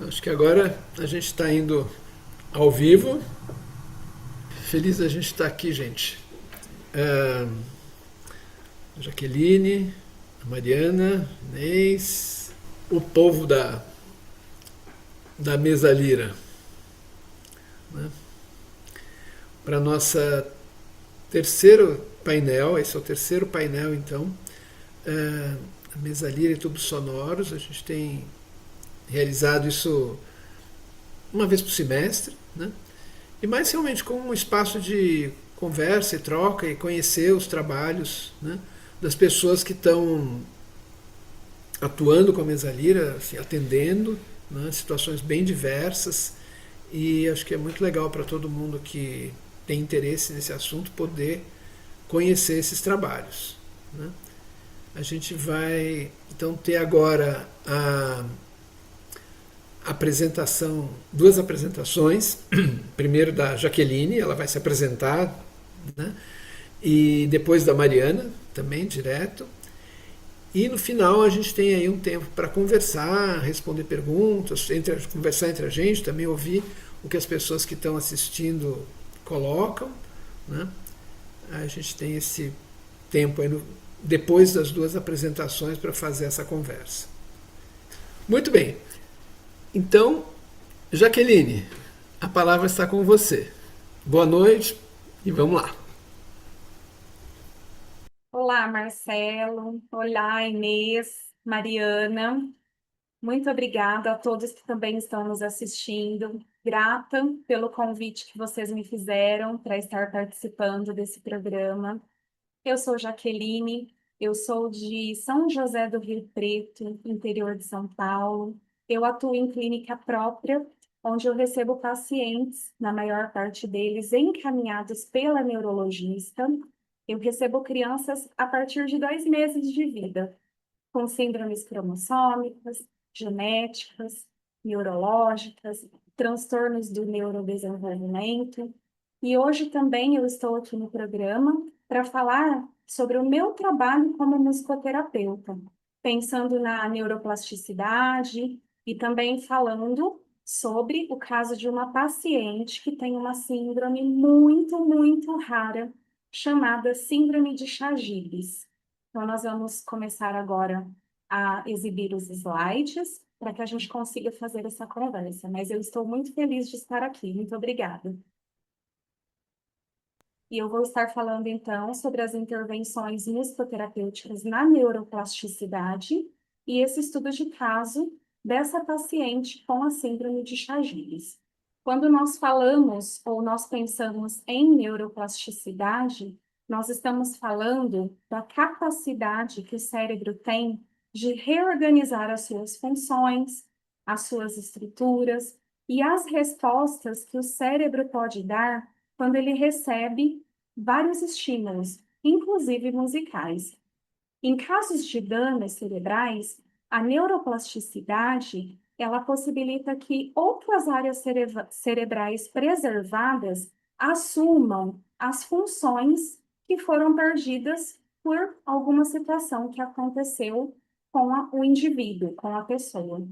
Acho que agora a gente está indo ao vivo. Feliz a gente estar aqui, gente. A Jaqueline, a Mariana, Inês, o povo da mesa lira. Né? Para nossa terceiro painel, esse é o terceiro painel então, a mesa lira e tubos sonoros. A gente tem realizado isso uma vez por semestre, né? E mais realmente como um espaço de conversa e troca e conhecer os trabalhos, né, das pessoas que estão atuando com a mesa lira, assim, atendendo, né, situações bem diversas. E acho que é muito legal para todo mundo que tem interesse nesse assunto poder conhecer esses trabalhos. Né? A gente vai então ter agora a apresentação, duas apresentações. Primeiro da Jaqueline, ela vai se apresentar, né? E depois da Mariana, também direto. E no final a gente tem aí um tempo para conversar, responder perguntas, conversar entre a gente, também ouvir o que as pessoas que estão assistindo colocam. Né? A gente tem esse tempo aí depois das duas apresentações para fazer essa conversa. Muito bem. Então, Jaqueline, a palavra está com você. Boa noite e vamos lá. Olá, Marcelo. Olá, Inês, Mariana. Muito obrigada a todos que também estão nos assistindo. Grata pelo convite que vocês me fizeram para estar participando desse programa. Eu sou Jaqueline, eu sou de São José do Rio Preto, interior de São Paulo. Eu atuo em clínica própria, onde eu recebo pacientes, na maior parte deles encaminhados pela neurologista. Eu recebo crianças a partir de 2 meses de vida, com síndromes cromossômicas, genéticas, neurológicas, transtornos do neurodesenvolvimento. E hoje também eu estou aqui no programa para falar sobre o meu trabalho como musicoterapeuta, pensando na neuroplasticidade e também falando sobre o caso de uma paciente que tem uma síndrome muito rara, chamada Síndrome de Chagas. Então, nós vamos começar agora a exibir os slides para que a gente consiga fazer essa conversa. Mas eu estou muito feliz de estar aqui. Muito obrigada. E eu vou estar falando, então, sobre as intervenções musicoterapêuticas na neuroplasticidade e esse estudo de caso dessa paciente com a síndrome de Chagas. Quando nós falamos ou nós pensamos em neuroplasticidade, nós estamos falando da capacidade que o cérebro tem de reorganizar as suas funções, as suas estruturas e as respostas que o cérebro pode dar quando ele recebe vários estímulos, inclusive musicais. Em casos de danos cerebrais, a neuroplasticidade ela possibilita que outras áreas cerebrais preservadas assumam as funções que foram perdidas por alguma situação que aconteceu com o indivíduo, com a pessoa.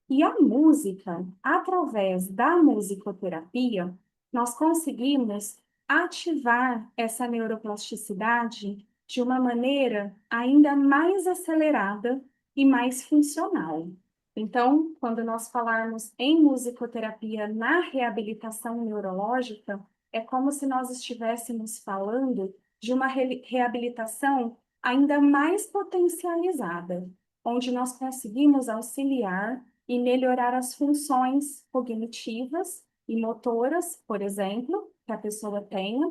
E a música, através da musicoterapia, nós conseguimos ativar essa neuroplasticidade de uma maneira ainda mais acelerada e mais funcional. Então, quando nós falarmos em musicoterapia na reabilitação neurológica, é como se nós estivéssemos falando de uma reabilitação ainda mais potencializada, onde nós conseguimos auxiliar e melhorar as funções cognitivas e motoras, por exemplo, que a pessoa tenha.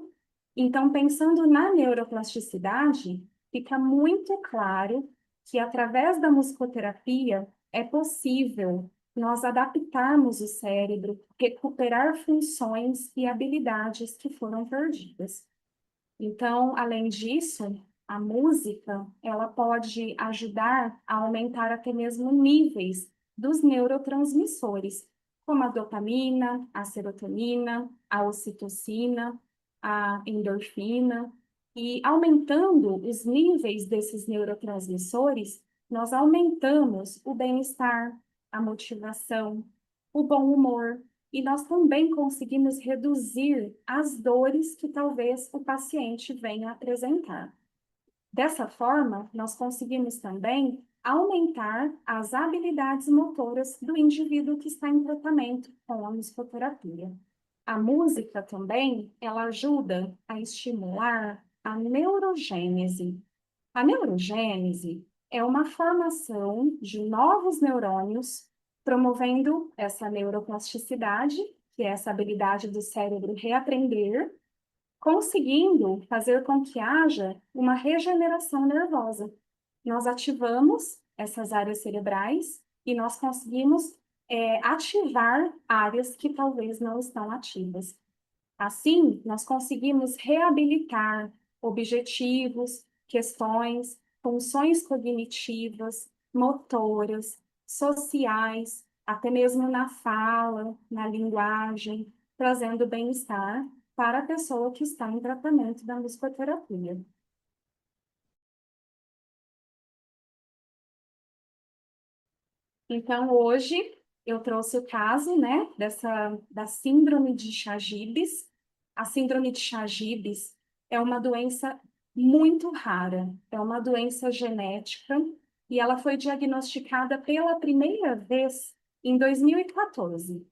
Então, pensando na neuroplasticidade, fica muito claro que através da musicoterapia é possível nós adaptarmos o cérebro, recuperar funções e habilidades que foram perdidas. Então, além disso, a música, ela pode ajudar a aumentar até mesmo níveis dos neurotransmissores, como a dopamina, a serotonina, a ocitocina, a endorfina. E aumentando os níveis desses neurotransmissores, nós aumentamos o bem-estar, a motivação. o bom humor, e nós também conseguimos reduzir as dores que talvez o paciente venha apresentar. Dessa forma, nós conseguimos também aumentar as habilidades motoras do indivíduo que está em tratamento com a musicoterapia. A música também, ela ajuda a estimular a neurogênese. A neurogênese é uma formação de novos neurônios, promovendo essa neuroplasticidade, que é essa habilidade do cérebro reaprender, conseguindo fazer com que haja uma regeneração nervosa. Nós ativamos essas áreas cerebrais e nós conseguimos ativar áreas que talvez não estão ativas. Assim, nós conseguimos reabilitar objetivos, questões, funções cognitivas, motoras, sociais, até mesmo na fala, na linguagem, trazendo bem-estar para a pessoa que está em tratamento da musicoterapia. Então, hoje, eu trouxe o caso, né, da síndrome de Chagas. A síndrome de Chagas é uma doença muito rara, é uma doença genética e ela foi diagnosticada pela primeira vez em 2014,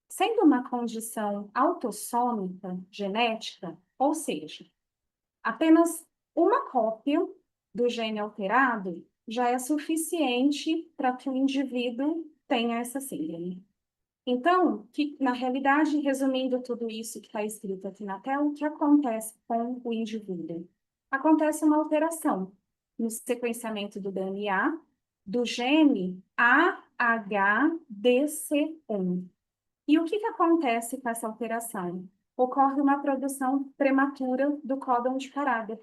sendo uma condição autossômica genética, ou seja, apenas uma cópia do gene alterado já é suficiente para que o indivíduo tenha essa síndrome. Então, na realidade, resumindo tudo isso que está escrito aqui na tela, o que acontece com o indivíduo? Acontece uma alteração no sequenciamento do DNA do gene AHDC1. E o que acontece com essa alteração? Ocorre uma produção prematura do códon de caráter.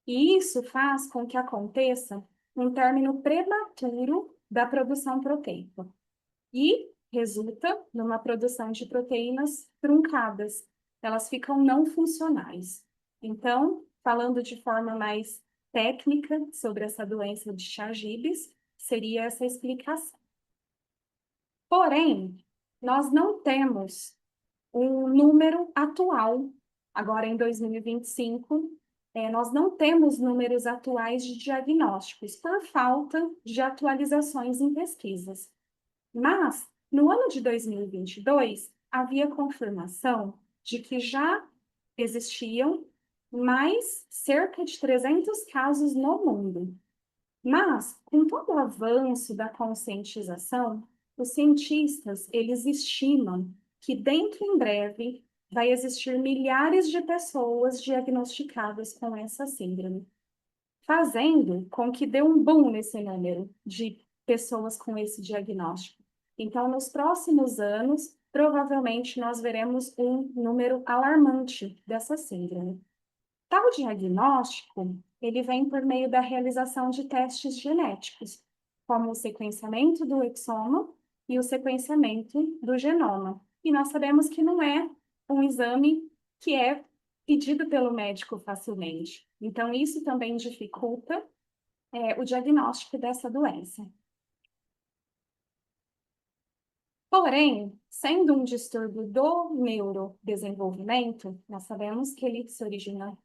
E isso faz com que aconteça um término prematuro da produção proteica. E resulta numa produção de proteínas truncadas. Elas ficam não funcionais. Então, falando de forma mais técnica sobre essa doença de Chagas, seria essa explicação. Porém, nós não temos um número atual, agora em 2025, nós não temos números atuais de diagnósticos por falta de atualizações em pesquisas. Mas, no ano de 2022, havia confirmação de que já existiam mais cerca de 300 casos no mundo. Mas, com todo o avanço da conscientização, os cientistas, eles estimam que dentro em breve vai existir milhares de pessoas diagnosticadas com essa síndrome, fazendo com que dê um boom nesse número de pessoas com esse diagnóstico. Então, nos próximos anos, provavelmente nós veremos um número alarmante dessa síndrome. Tal diagnóstico, ele vem por meio da realização de testes genéticos, como o sequenciamento do exoma e o sequenciamento do genoma. E nós sabemos que não é um exame que é pedido pelo médico facilmente. Então, isso também dificulta o diagnóstico dessa doença. Porém, sendo um distúrbio do neurodesenvolvimento, nós sabemos que ele se origina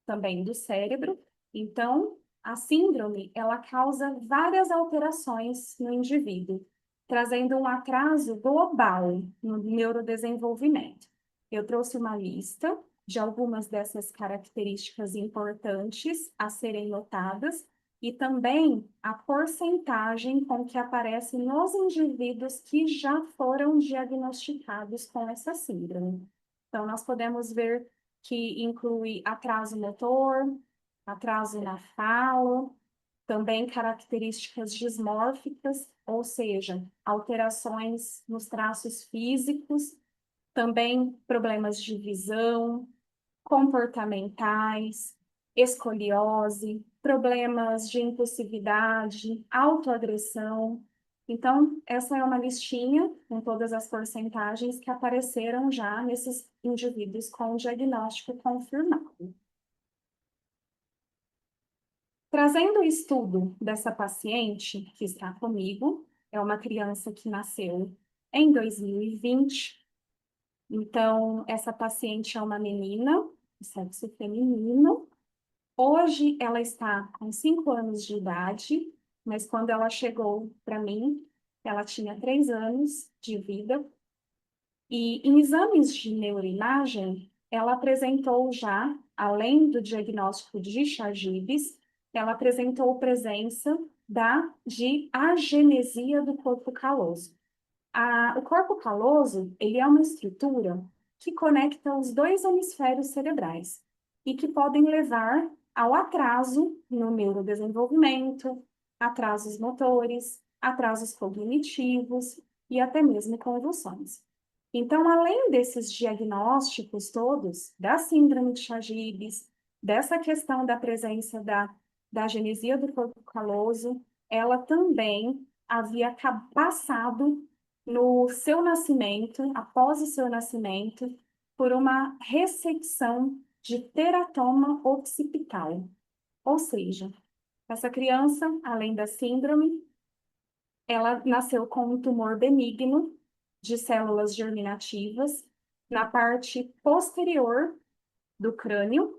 também do cérebro. Então, a síndrome, ela causa várias alterações no indivíduo, trazendo um atraso global no neurodesenvolvimento. Eu trouxe uma lista de algumas dessas características importantes a serem notadas e também a porcentagem com que aparece nos indivíduos que já foram diagnosticados com essa síndrome. Então, nós podemos ver que inclui atraso motor, atraso na fala, também características dismórficas, ou seja, alterações nos traços físicos, também problemas de visão, comportamentais, escoliose, problemas de impulsividade, autoagressão. Então, essa é uma listinha com todas as porcentagens que apareceram já nesses indivíduos com diagnóstico confirmado. Trazendo o estudo dessa paciente que está comigo, é uma criança que nasceu em 2020. Então, essa paciente é uma menina, de sexo feminino. Hoje, ela está com 5 anos de idade, mas quando ela chegou para mim, ela tinha 3 anos de vida. E em exames de neuroimagem, ela apresentou já, além do diagnóstico de Chagas, ela apresentou presença de agenesia do corpo caloso. O corpo caloso, ele é uma estrutura que conecta os dois hemisférios cerebrais e que podem levar ao atraso no neurodesenvolvimento, atrasos motores, atrasos cognitivos e até mesmo convulsões. Então, além desses diagnósticos todos, da síndrome de Chagas, dessa questão da presença da agenesia do corpo caloso, ela também havia passado no seu nascimento, após o seu nascimento, por uma ressecção de teratoma occipital. Ou seja, essa criança, além da síndrome, ela nasceu com um tumor benigno de células germinativas na parte posterior do crânio,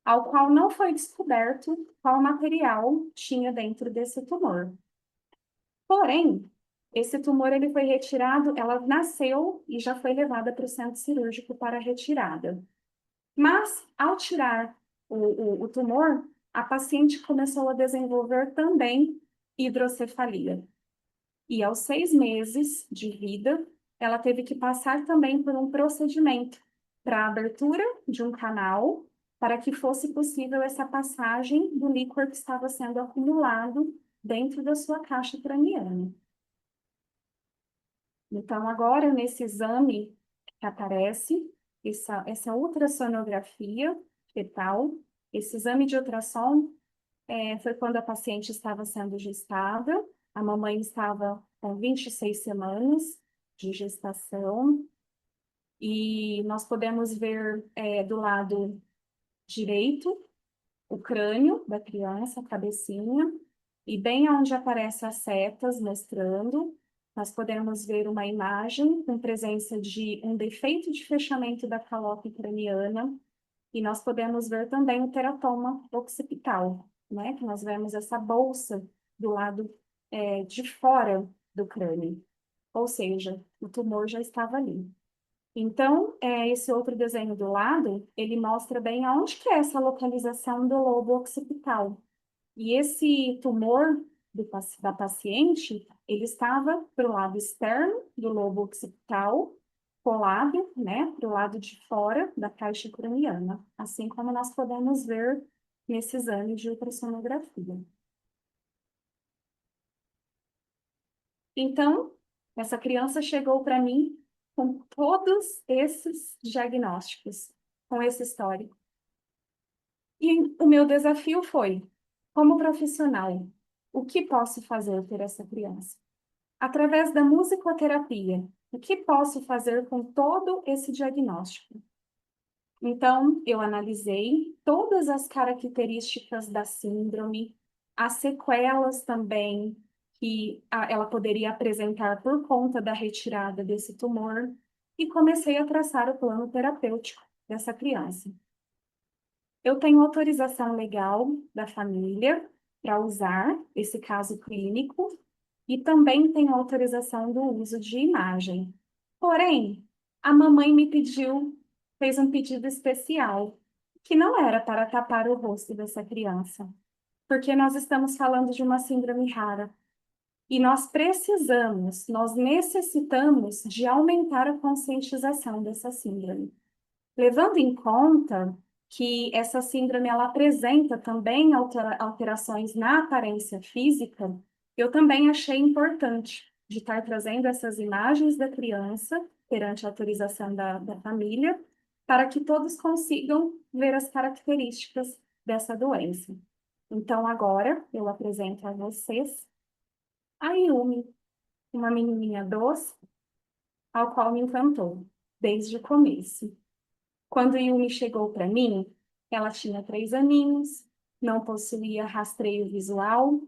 ao qual não foi descoberto qual material tinha dentro desse tumor. Porém, esse tumor ele foi retirado, ela nasceu e já foi levada para o centro cirúrgico para retirada. Mas, ao tirar o tumor, a paciente começou a desenvolver também hidrocefalia. E aos 6 meses de vida, ela teve que passar também por um procedimento para a abertura de um canal, para que fosse possível essa passagem do líquor que estava sendo acumulado dentro da sua caixa craniana. Então, agora, nesse exame que aparece, essa ultrassonografia fetal, esse exame de ultrassom, foi quando a paciente estava sendo gestada, a mamãe estava com 26 semanas de gestação, e nós podemos ver do lado direito o crânio da criança, a cabecinha, e bem onde aparecem as setas mostrando, nós podemos ver uma imagem com presença de um defeito de fechamento da calote craniana, e nós podemos ver também o teratoma occipital, né? Que nós vemos essa bolsa do lado de fora do crânio. Ou seja, o tumor já estava ali. Então, esse outro desenho do lado, ele mostra bem aonde que é essa localização do lobo occipital. E esse tumor da paciente, ele estava para o lado externo do lobo occipital, colado, né, para o lado de fora da caixa craniana, assim como nós podemos ver nesse exame de ultrassonografia. Então, essa criança chegou para mim com todos esses diagnósticos, com esse histórico. E o meu desafio foi, como profissional, o que posso fazer por essa criança? Através da musicoterapia, o que posso fazer com todo esse diagnóstico? Então, eu analisei todas as características da síndrome, as sequelas também que ela poderia apresentar por conta da retirada desse tumor e comecei a traçar o plano terapêutico dessa criança. Eu tenho autorização legal da família para usar esse caso clínico e também tenho autorização do uso de imagem. Porém, a mamãe fez um pedido especial, que não era para tapar o rosto dessa criança, porque nós estamos falando de uma síndrome rara. E nós necessitamos de aumentar a conscientização dessa síndrome. Levando em conta que essa síndrome ela apresenta também alterações na aparência física, eu também achei importante de estar trazendo essas imagens da criança perante a autorização da família, para que todos consigam ver as características dessa doença. Então, agora eu apresento a vocês a Yumi, uma menininha doce, ao qual me encantou desde o começo. Quando Yumi chegou para mim, ela tinha 3 aninhos, não possuía rastreio visual,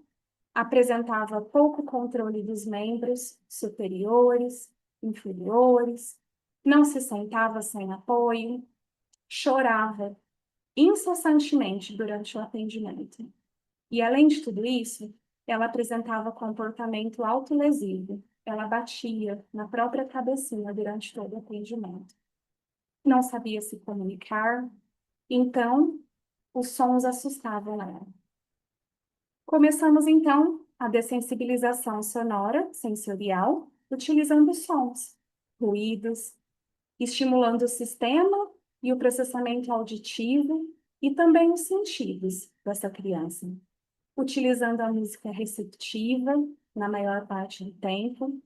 apresentava pouco controle dos membros superiores, inferiores, não se sentava sem apoio, chorava incessantemente durante o atendimento. E, além de tudo isso, ela apresentava comportamento autolesivo. Ela batia na própria cabecinha durante todo o atendimento. Não sabia se comunicar, então os sons assustavam ela. Começamos, então, a dessensibilização sonora, sensorial, utilizando sons, ruídos, estimulando o sistema e o processamento auditivo e também os sentidos dessa criança, utilizando a música receptiva na maior parte do tempo.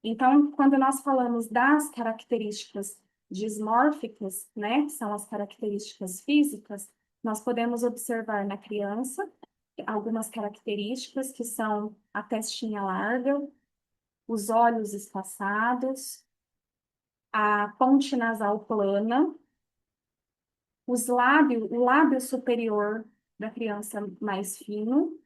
Então, quando nós falamos das características dismórficas, né, que são as características físicas, nós podemos observar na criança algumas características que são a testinha larga, os olhos espaçados, a ponte nasal plana, o lábio superior da criança mais fino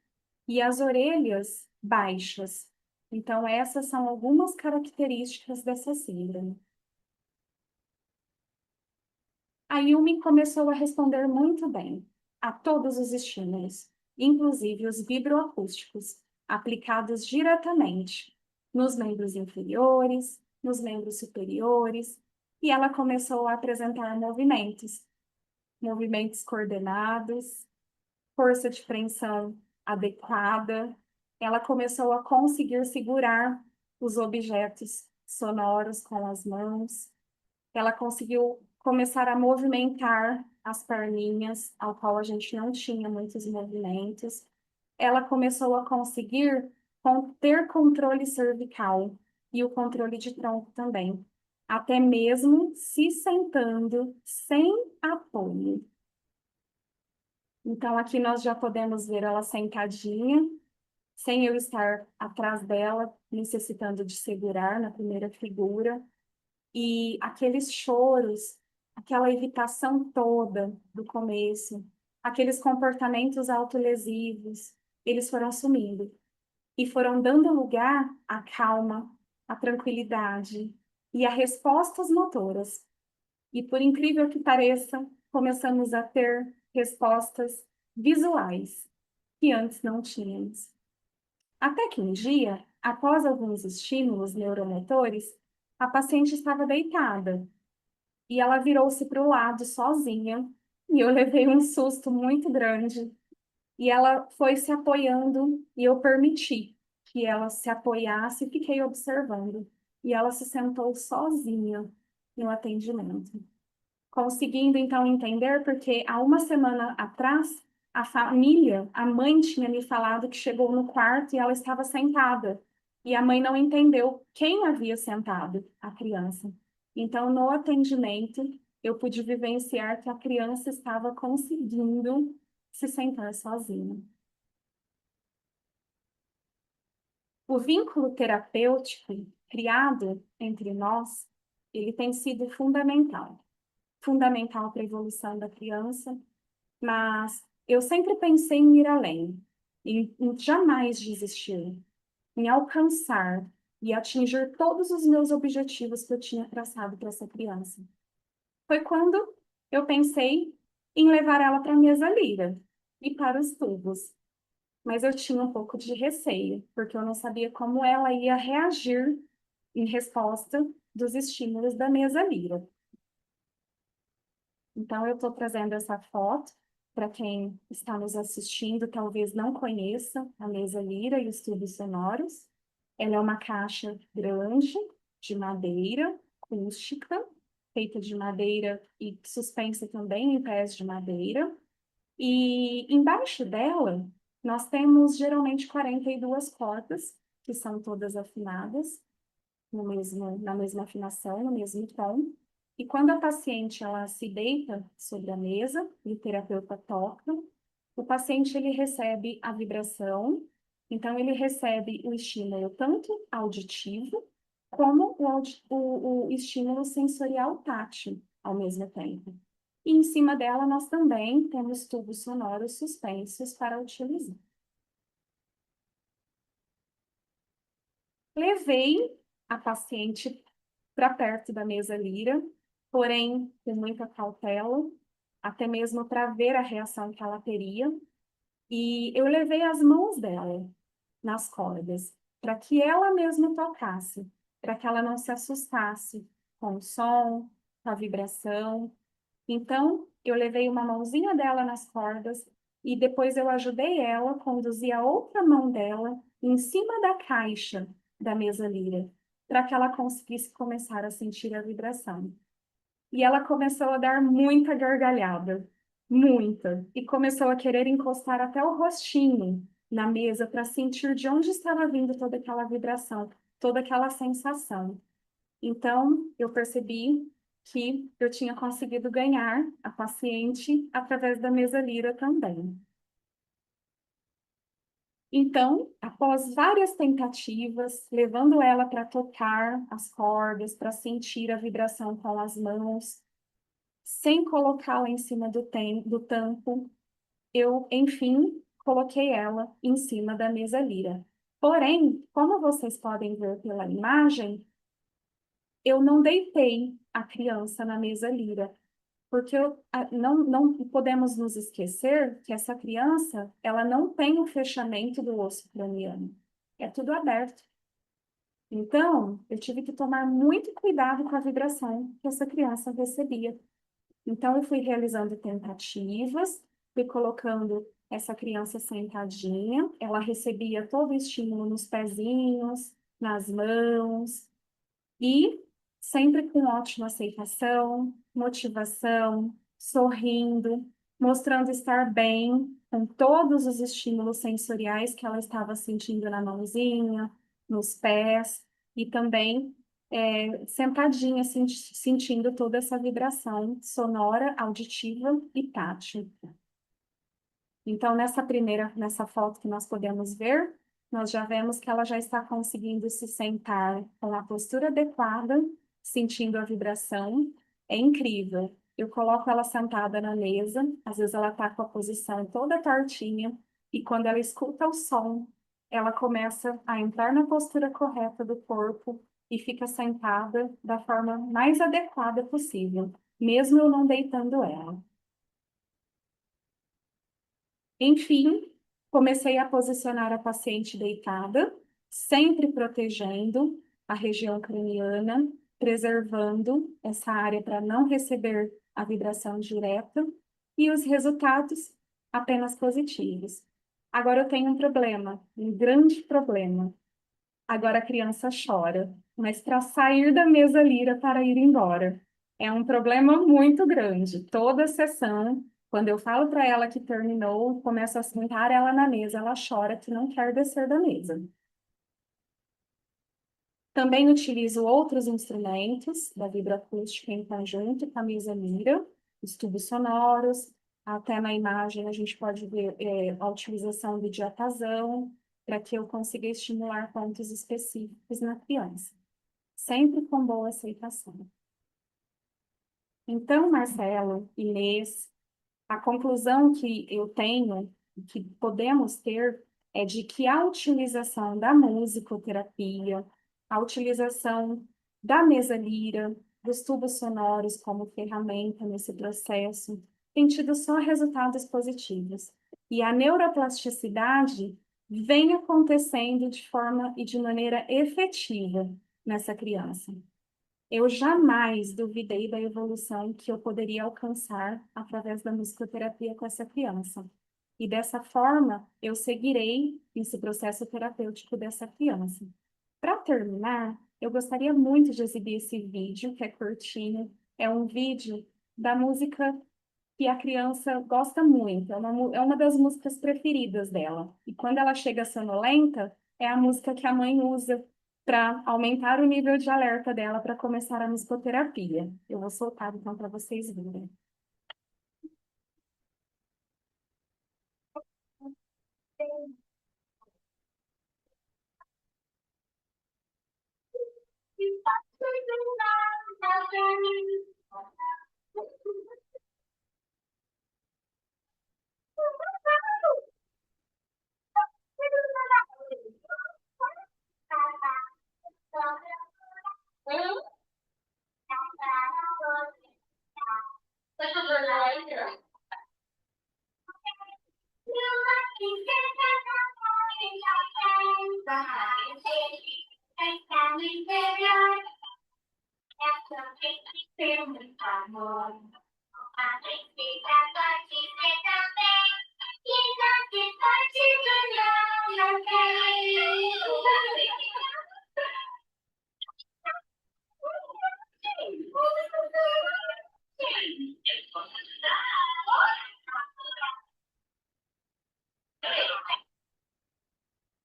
e as orelhas baixas. Então, essas são algumas características dessa síndrome. A Yumi começou a responder muito bem a todos os estímulos, inclusive os vibroacústicos, aplicados diretamente nos membros inferiores, nos membros superiores, e ela começou a apresentar movimentos coordenados, força de preensão adequada. Ela começou a conseguir segurar os objetos sonoros com as mãos. Ela conseguiu começar a movimentar as perninhas, ao qual a gente não tinha muitos movimentos. Ela começou a conseguir ter controle cervical e o controle de tronco também, até mesmo se sentando sem apoio. Então, aqui nós já podemos ver ela sentadinha, sem eu estar atrás dela, necessitando de segurar na primeira figura. E aqueles choros, aquela evitação toda do começo, aqueles comportamentos autolesivos, eles foram sumindo e foram dando lugar à calma, à tranquilidade e a respostas motoras. E por incrível que pareça, começamos a ter respostas visuais que antes não tínhamos. Até que um dia, após alguns estímulos neuromotores, a paciente estava deitada e ela virou-se para o lado sozinha e eu levei um susto muito grande. E ela foi se apoiando e eu permiti que ela se apoiasse e fiquei observando. E ela se sentou sozinha no atendimento, conseguindo então entender, porque há uma semana atrás, a família, a mãe tinha me falado que chegou no quarto e ela estava sentada. E a mãe não entendeu quem havia sentado a criança. Então, no atendimento, eu pude vivenciar que a criança estava conseguindo se sentar sozinha. O vínculo terapêutico criado entre nós, ele tem sido fundamental para a evolução da criança, mas eu sempre pensei em ir além, em jamais desistir, em alcançar e atingir todos os meus objetivos que eu tinha traçado para essa criança. Foi quando eu pensei em levar ela para a mesa lira e para os tubos, mas eu tinha um pouco de receio, porque eu não sabia como ela ia reagir em resposta dos estímulos da mesa lira. Então, eu estou trazendo essa foto para quem está nos assistindo, talvez não conheça a mesa lira e os tubos sonoros. Ela é uma caixa grande, de madeira, rústica, feita de madeira e suspensa também em pés de madeira. E embaixo dela, nós temos geralmente 42 cordas, que são todas afinadas, na mesma afinação, no mesmo tom. E quando a paciente ela se deita sobre a mesa e o terapeuta toca, o paciente ele recebe a vibração, então ele recebe o estímulo tanto auditivo como o estímulo sensorial tátil ao mesmo tempo. E em cima dela nós também temos tubos sonoros suspensos para utilizar. Levei a paciente para perto da mesa Lira, porém com muita cautela, até mesmo para ver a reação que ela teria. E eu levei as mãos dela nas cordas, para que ela mesma tocasse, para que ela não se assustasse com o som, com a vibração. Então, eu levei uma mãozinha dela nas cordas e depois eu ajudei ela a conduzir a outra mão dela em cima da caixa da mesa Lira, para que ela conseguisse começar a sentir a vibração. E ela começou a dar muita gargalhada, muita, e começou a querer encostar até o rostinho na mesa para sentir de onde estava vindo toda aquela vibração, toda aquela sensação. Então, eu percebi que eu tinha conseguido ganhar a paciente através da mesa Lira também. Então, após várias tentativas, levando ela para tocar as cordas, para sentir a vibração com as mãos, sem colocá-la em cima do tampo, eu, enfim, coloquei ela em cima da mesa Lira. Porém, como vocês podem ver pela imagem, eu não deitei a criança na mesa Lira, porque não podemos nos esquecer que essa criança, ela não tem o fechamento do osso craniano. É tudo aberto. Então, eu tive que tomar muito cuidado com a vibração que essa criança recebia. Então, eu fui realizando tentativas, fui colocando essa criança sentadinha, ela recebia todo o estímulo nos pezinhos, nas mãos, e sempre com ótima aceitação, motivação, sorrindo, mostrando estar bem com todos os estímulos sensoriais que ela estava sentindo na mãozinha, nos pés, e também sentadinha, sentindo toda essa vibração sonora, auditiva e tátil. Então, nessa foto que nós podemos ver, nós já vemos que ela já está conseguindo se sentar com a postura adequada, sentindo a vibração. É incrível. Eu coloco ela sentada na mesa, às vezes ela está com a posição toda tortinha, e quando ela escuta o som, ela começa a entrar na postura correta do corpo e fica sentada da forma mais adequada possível, mesmo eu não deitando ela. Enfim, comecei a posicionar a paciente deitada, sempre protegendo a região craniana, preservando essa área para não receber a vibração direta, e os resultados apenas positivos. Agora eu tenho um problema, um grande problema. Agora a criança chora, mas para sair da mesa Lira para ir embora. É um problema muito grande. Toda sessão, quando eu falo para ela que terminou, começo a sentar ela na mesa, ela chora que não quer descer da mesa. Também utilizo outros instrumentos da vibroacústica em conjunto com a mesa Lira, os tubos sonoros, até na imagem a gente pode ver a utilização do diapasão, para que eu consiga estimular pontos específicos na criança, sempre com boa aceitação. Então, Marcelo, Inês, a conclusão que eu tenho, que podemos ter, é de que a utilização da musicoterapia, a utilização da mesa Lira, dos tubos sonoros como ferramenta nesse processo, tem tido só resultados positivos. E a neuroplasticidade vem acontecendo de forma e de maneira efetiva nessa criança. Eu jamais duvidei da evolução que eu poderia alcançar através da musicoterapia com essa criança. E dessa forma, eu seguirei esse processo terapêutico dessa criança. Para terminar, eu gostaria muito de exibir esse vídeo, que é curtinho. É um vídeo da música que a criança gosta muito. É uma das músicas preferidas dela. E quando ela chega sonolenta, é a música que a mãe usa para aumentar o nível de alerta dela para começar a musicoterapia. Eu vou soltar então para vocês verem.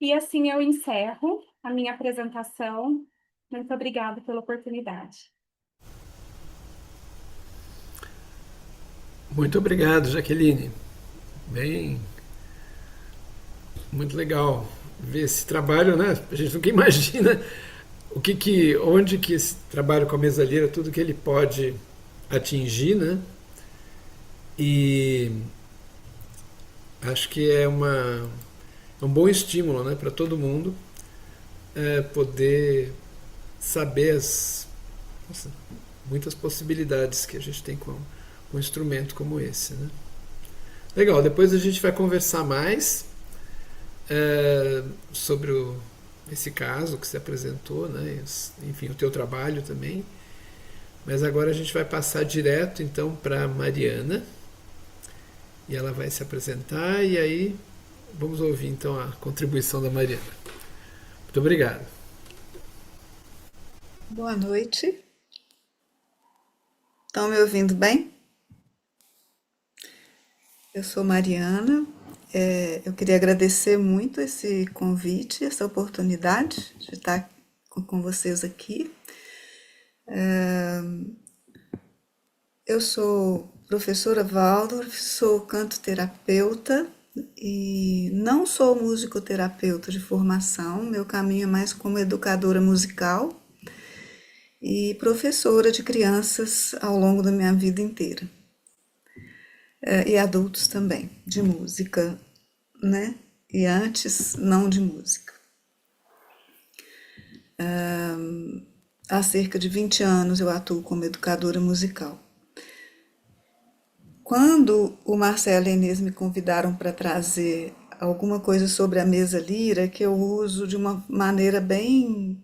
E assim eu encerro a minha apresentação. Muito obrigada pela oportunidade. Muito obrigado, Jaqueline. Bem, muito legal ver esse trabalho, né? A gente nunca imagina onde que esse trabalho com a mesalheira, tudo que ele pode atingir, né? E acho que é um bom estímulo, né, para todo mundo poder saber nossa, muitas possibilidades que a gente tem com um instrumento como esse, né? Legal, depois a gente vai conversar mais sobre esse caso que se apresentou, né? Enfim, o teu trabalho também. Mas agora a gente vai passar direto então para Mariana e ela vai se apresentar e aí vamos ouvir então a contribuição da Mariana. Muito obrigado. Boa noite. Estão me ouvindo bem? Eu sou Mariana. Eu queria agradecer muito esse convite, essa oportunidade de estar com vocês aqui. Eu sou professora Waldorf, sou cantoterapeuta e não sou musicoterapeuta de formação. Meu caminho é mais como educadora musical e professora de crianças ao longo da minha vida inteira. E adultos também, de música, né? E antes, não de música. Há cerca de 20 anos eu atuo como educadora musical. Quando o Marcelo e a Inês me convidaram para trazer alguma coisa sobre a mesa lira, que eu uso de uma maneira bem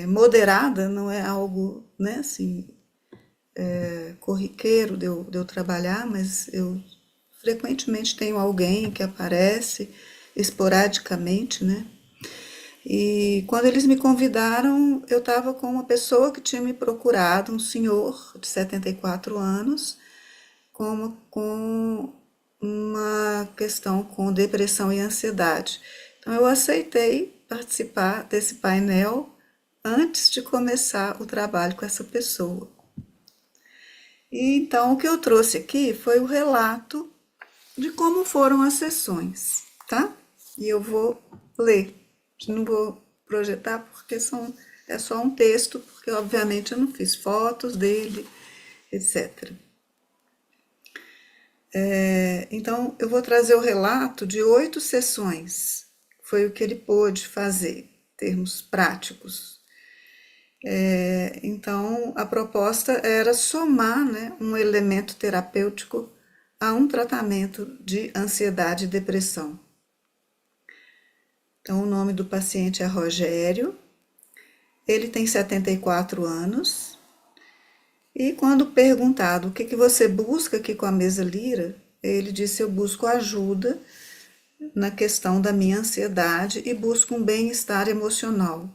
moderada, não é algo, né, assim, corriqueiro de eu trabalhar, mas eu frequentemente tenho alguém que aparece esporadicamente, né? E quando eles me convidaram, eu estava com uma pessoa que tinha me procurado, um senhor de 74 anos, com uma questão com depressão e ansiedade. Então eu aceitei participar desse painel antes de começar o trabalho com essa pessoa. E então o que eu trouxe aqui foi o relato de como foram as sessões, tá? E eu vou ler. Não vou projetar porque é só um texto, porque obviamente eu não fiz fotos dele, etc. Então eu vou trazer o relato de 8 sessões. Foi o que ele pôde fazer, em termos práticos. Então a proposta era somar, né, um elemento terapêutico a um tratamento de ansiedade e depressão. Então, o nome do paciente é Rogério, ele tem 74 anos, e quando perguntado o que você busca aqui com a mesa lira, ele disse: eu busco ajuda na questão da minha ansiedade e busco um bem-estar emocional.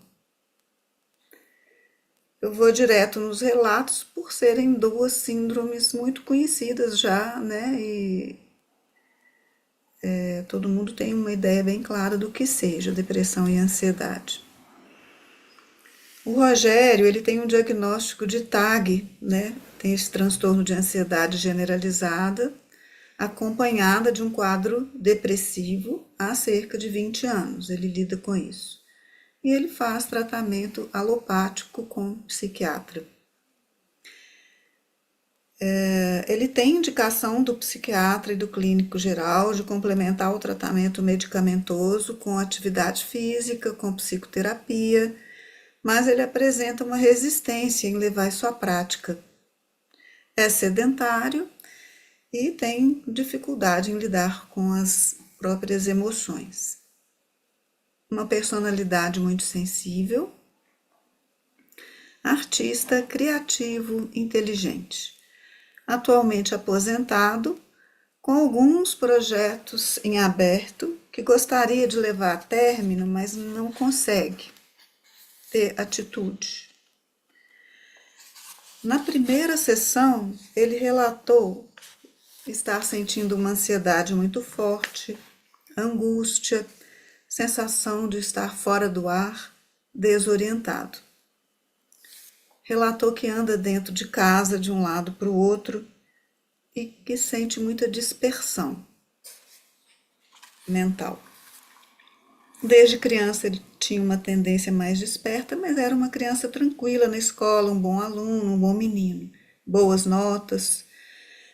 Eu vou direto nos relatos por serem 2 síndromes muito conhecidas já, né, e todo mundo tem uma ideia bem clara do que seja depressão e ansiedade. O Rogério, ele tem um diagnóstico de TAG, né? Tem esse transtorno de ansiedade generalizada, acompanhada de um quadro depressivo há cerca de 20 anos. Ele lida com isso. E ele faz tratamento alopático com psiquiatra. Ele tem indicação do psiquiatra e do clínico geral de complementar o tratamento medicamentoso com atividade física, com psicoterapia, mas ele apresenta uma resistência em levar isso à prática. É sedentário e tem dificuldade em lidar com as próprias emoções. uma personalidade muito sensível, artista, criativo, inteligente. Atualmente aposentado, com alguns projetos em aberto que gostaria de levar a término, mas não consegue ter atitude. Na primeira sessão, ele relatou estar sentindo uma ansiedade muito forte, angústia, sensação de estar fora do ar, desorientado. Relatou que anda dentro de casa, de um lado para o outro, e que sente muita dispersão mental. Desde criança ele tinha uma tendência mais desperta, mas era uma criança tranquila na escola, um bom aluno, um bom menino, boas notas.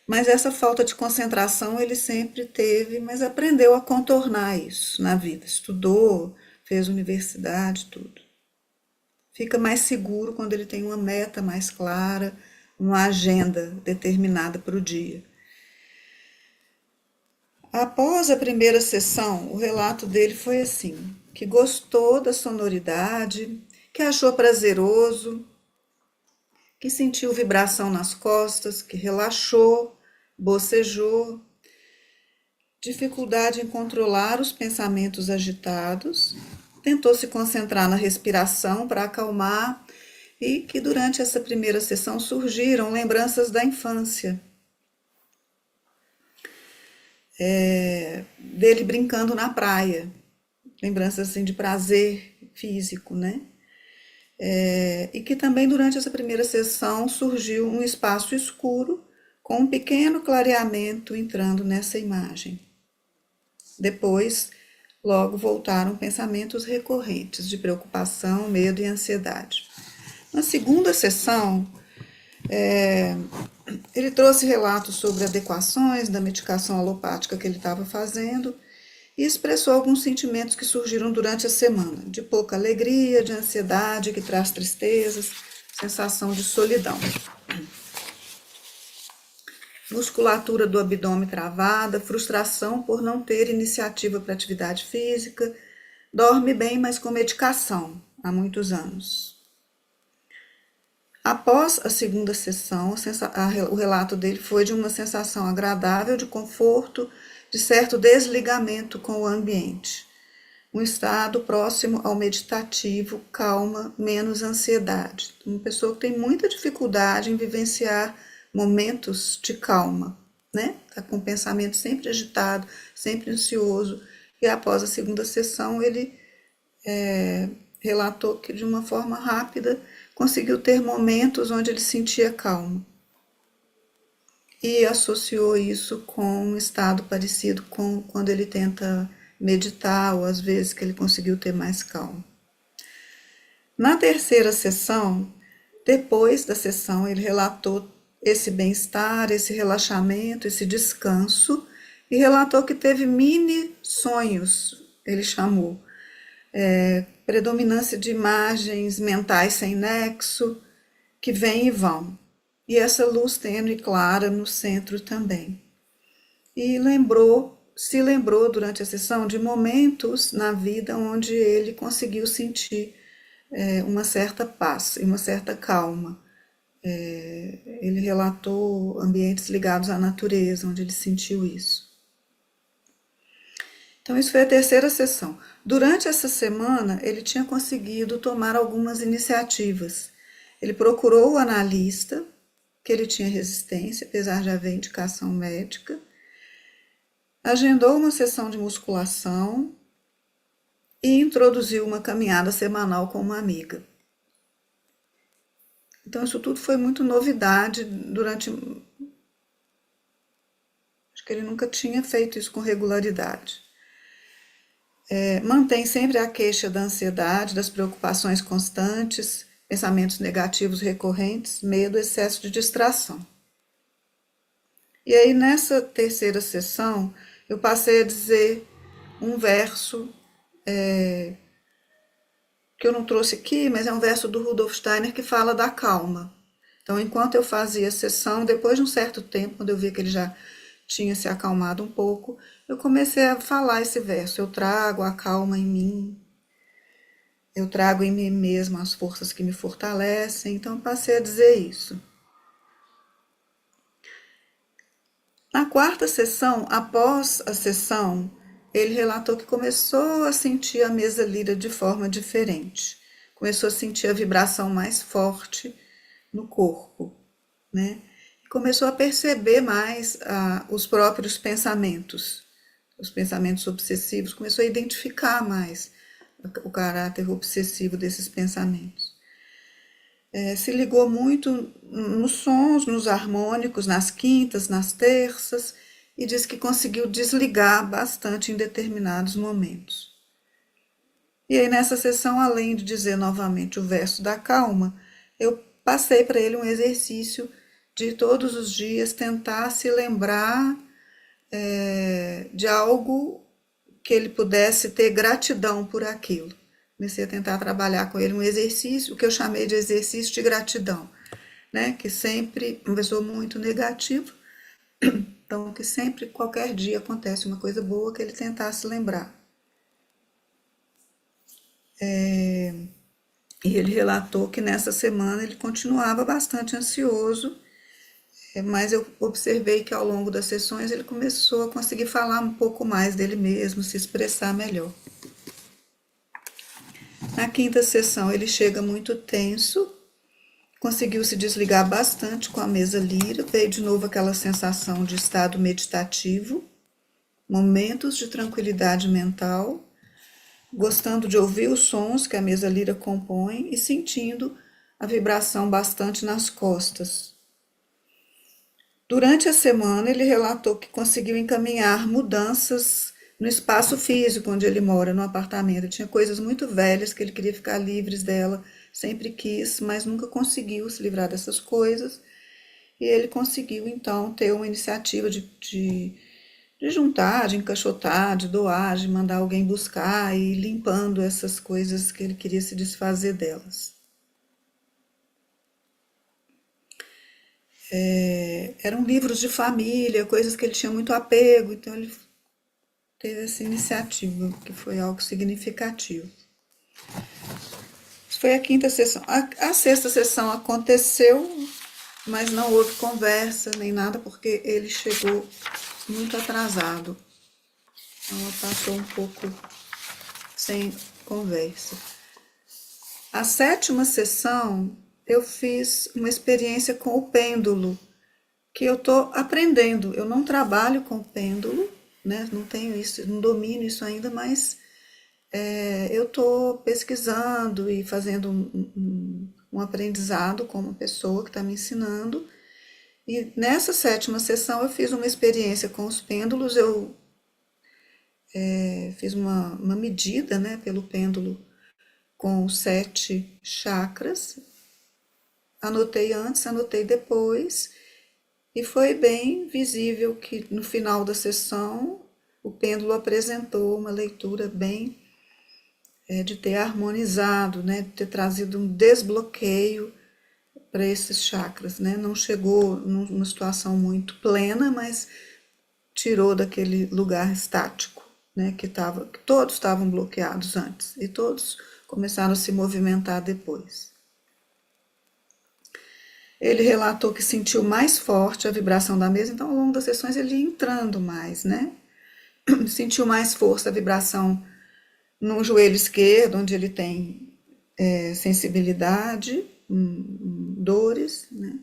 Mas essa falta de concentração ele sempre teve, mas aprendeu a contornar isso na vida. Estudou, fez universidade, tudo. Fica mais seguro quando ele tem uma meta mais clara, uma agenda determinada para o dia. Após a primeira sessão, o relato dele foi assim, que gostou da sonoridade, que achou prazeroso, que sentiu vibração nas costas, que relaxou, bocejou, dificuldade em controlar os pensamentos agitados, tentou se concentrar na respiração para acalmar e que durante essa primeira sessão surgiram lembranças da infância, dele brincando na praia, lembranças assim de prazer físico, né? E que também durante essa primeira sessão surgiu um espaço escuro com um pequeno clareamento entrando nessa imagem. Depois, logo voltaram pensamentos recorrentes de preocupação, medo e ansiedade. Na segunda sessão, ele trouxe relatos sobre adequações da medicação alopática que ele estava fazendo e expressou alguns sentimentos que surgiram durante a semana, de pouca alegria, de ansiedade, que traz tristezas, sensação de solidão. Musculatura do abdômen travada, frustração por não ter iniciativa para atividade física, dorme bem, mas com medicação, há muitos anos. Após a segunda sessão, o relato dele foi de uma sensação agradável de conforto, de certo desligamento com o ambiente. Um estado próximo ao meditativo, calma, menos ansiedade. Uma pessoa que tem muita dificuldade em vivenciar momentos de calma, né? Está com o pensamento sempre agitado, sempre ansioso. E após a segunda sessão, ele relatou que de uma forma rápida conseguiu ter momentos onde ele sentia calma. E associou isso com um estado parecido com quando ele tenta meditar, ou às vezes que ele conseguiu ter mais calma. Na terceira sessão, depois da sessão, ele relatou esse bem-estar, esse relaxamento, esse descanso, e relatou que teve mini sonhos, ele chamou, predominância de imagens mentais sem nexo, que vêm e vão. E essa luz tênue e clara no centro também. E se lembrou durante a sessão de momentos na vida onde ele conseguiu sentir uma certa paz e uma certa calma. Ele relatou ambientes ligados à natureza, onde ele sentiu isso. Então, isso foi a terceira sessão. Durante essa semana, ele tinha conseguido tomar algumas iniciativas. Ele procurou o analista, que ele tinha resistência, apesar de haver indicação médica, agendou uma sessão de musculação e introduziu uma caminhada semanal com uma amiga. Então, isso tudo foi muito novidade durante... Acho que ele nunca tinha feito isso com regularidade. Mantém sempre a queixa da ansiedade, das preocupações constantes, pensamentos negativos recorrentes, medo, excesso de distração. E aí, nessa terceira sessão, eu passei a dizer um verso que eu não trouxe aqui, mas é um verso do Rudolf Steiner que fala da calma. Então, enquanto eu fazia a sessão, depois de um certo tempo, quando eu vi que ele já tinha se acalmado um pouco, eu comecei a falar esse verso. Eu trago a calma em mim, Eu trago em mim mesmo as forças que me fortalecem, então passei a dizer isso. Na quarta sessão, após a sessão, ele relatou que começou a sentir a mesa lira de forma diferente. Começou a sentir a vibração mais forte no corpo, né? E começou a perceber mais os próprios pensamentos, os pensamentos obsessivos, começou a identificar mais o caráter obsessivo desses pensamentos. Se ligou muito nos sons, nos harmônicos, nas quintas, nas terças, e disse que conseguiu desligar bastante em determinados momentos. E aí nessa sessão, além de dizer novamente o verso da calma, eu passei para ele um exercício de todos os dias tentar se lembrar de algo que ele pudesse ter gratidão por aquilo. Comecei a tentar trabalhar com ele um exercício, o que eu chamei de exercício de gratidão, né? Que sempre, uma pessoa muito negativa, então que sempre, qualquer dia, acontece uma coisa boa que ele tentasse lembrar. E ele relatou que nessa semana ele continuava bastante ansioso, mas eu observei que ao longo das sessões ele começou a conseguir falar um pouco mais dele mesmo, se expressar melhor. Na quinta sessão ele chega muito tenso, conseguiu se desligar bastante com a mesa lira, veio de novo aquela sensação de estado meditativo, momentos de tranquilidade mental, gostando de ouvir os sons que a mesa lira compõe e sentindo a vibração bastante nas costas. Durante a semana, ele relatou que conseguiu encaminhar mudanças no espaço físico onde ele mora, no apartamento. Tinha coisas muito velhas que ele queria ficar livres dela, sempre quis, mas nunca conseguiu se livrar dessas coisas. E ele conseguiu, então, ter uma iniciativa de juntar, de encaixotar, de doar, de mandar alguém buscar e ir limpando essas coisas que ele queria se desfazer delas. Eram livros de família, coisas que ele tinha muito apego, então ele teve essa iniciativa, que foi algo significativo. Isso foi a quinta sessão. A sexta sessão aconteceu, mas não houve conversa nem nada, porque ele chegou muito atrasado. Então ela passou um pouco sem conversa. A sétima sessão, eu fiz uma experiência com o pêndulo, que eu estou aprendendo. Eu não trabalho com pêndulo, né? Não tenho isso, não domino isso ainda, mas eu estou pesquisando e fazendo um aprendizado com uma pessoa que está me ensinando. E nessa sétima sessão eu fiz uma experiência com os pêndulos. Eu fiz uma medida, né, pelo pêndulo com 7 chakras. Anotei antes, anotei depois. E foi bem visível que no final da sessão o pêndulo apresentou uma leitura bem de ter harmonizado, né, de ter trazido um desbloqueio para esses chakras, né? Não chegou numa situação muito plena, mas tirou daquele lugar estático, né, que todos estavam bloqueados antes e todos começaram a se movimentar depois. Ele relatou que sentiu mais forte a vibração da mesa, então ao longo das sessões ele ia entrando mais, né? Sentiu mais força a vibração no joelho esquerdo, onde ele tem sensibilidade, dores, né?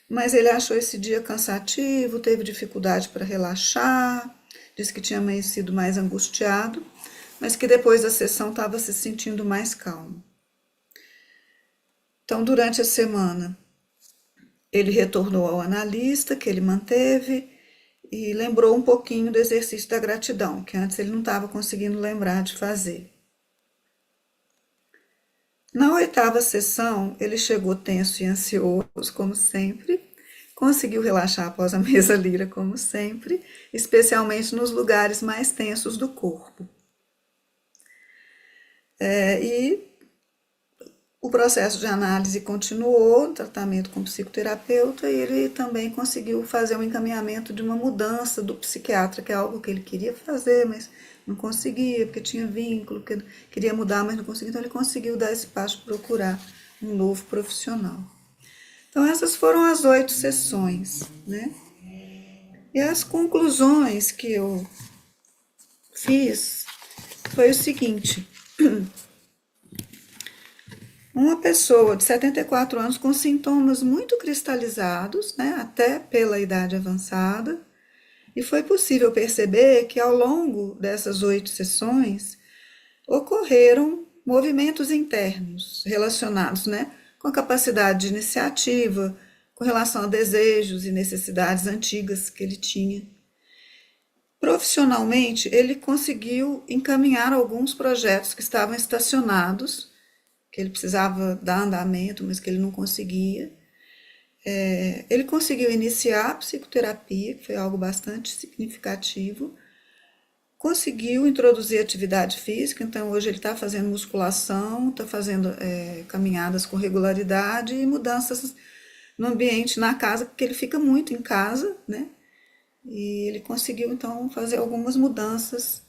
Mas ele achou esse dia cansativo, teve dificuldade para relaxar, disse que tinha amanhecido mais angustiado, mas que depois da sessão estava se sentindo mais calmo. Então, durante a semana, ele retornou ao analista, que ele manteve, e lembrou um pouquinho do exercício da gratidão, que antes ele não estava conseguindo lembrar de fazer. Na oitava sessão, ele chegou tenso e ansioso, como sempre, conseguiu relaxar após a mesa lira, como sempre, especialmente nos lugares mais tensos do corpo. E o processo de análise continuou, o tratamento com psicoterapeuta, e ele também conseguiu fazer um encaminhamento de uma mudança do psiquiatra, que é algo que ele queria fazer, mas não conseguia, porque tinha vínculo, porque queria mudar, mas não conseguia. Então ele conseguiu dar esse passo de procurar um novo profissional. Então essas foram as 8 sessões, né? E as conclusões que eu fiz foi o seguinte: uma pessoa de 74 anos com sintomas muito cristalizados, né, até pela idade avançada, e foi possível perceber que ao longo dessas 8 sessões ocorreram movimentos internos relacionados, né, com a capacidade de iniciativa, com relação a desejos e necessidades antigas que ele tinha. Profissionalmente, ele conseguiu encaminhar alguns projetos que estavam estacionados, que ele precisava dar andamento, mas que ele não conseguia. Ele conseguiu iniciar a psicoterapia, que foi algo bastante significativo. Conseguiu introduzir atividade física, então hoje ele está fazendo musculação, está fazendo caminhadas com regularidade e mudanças no ambiente, na casa, porque ele fica muito em casa, né? E ele conseguiu, então, fazer algumas mudanças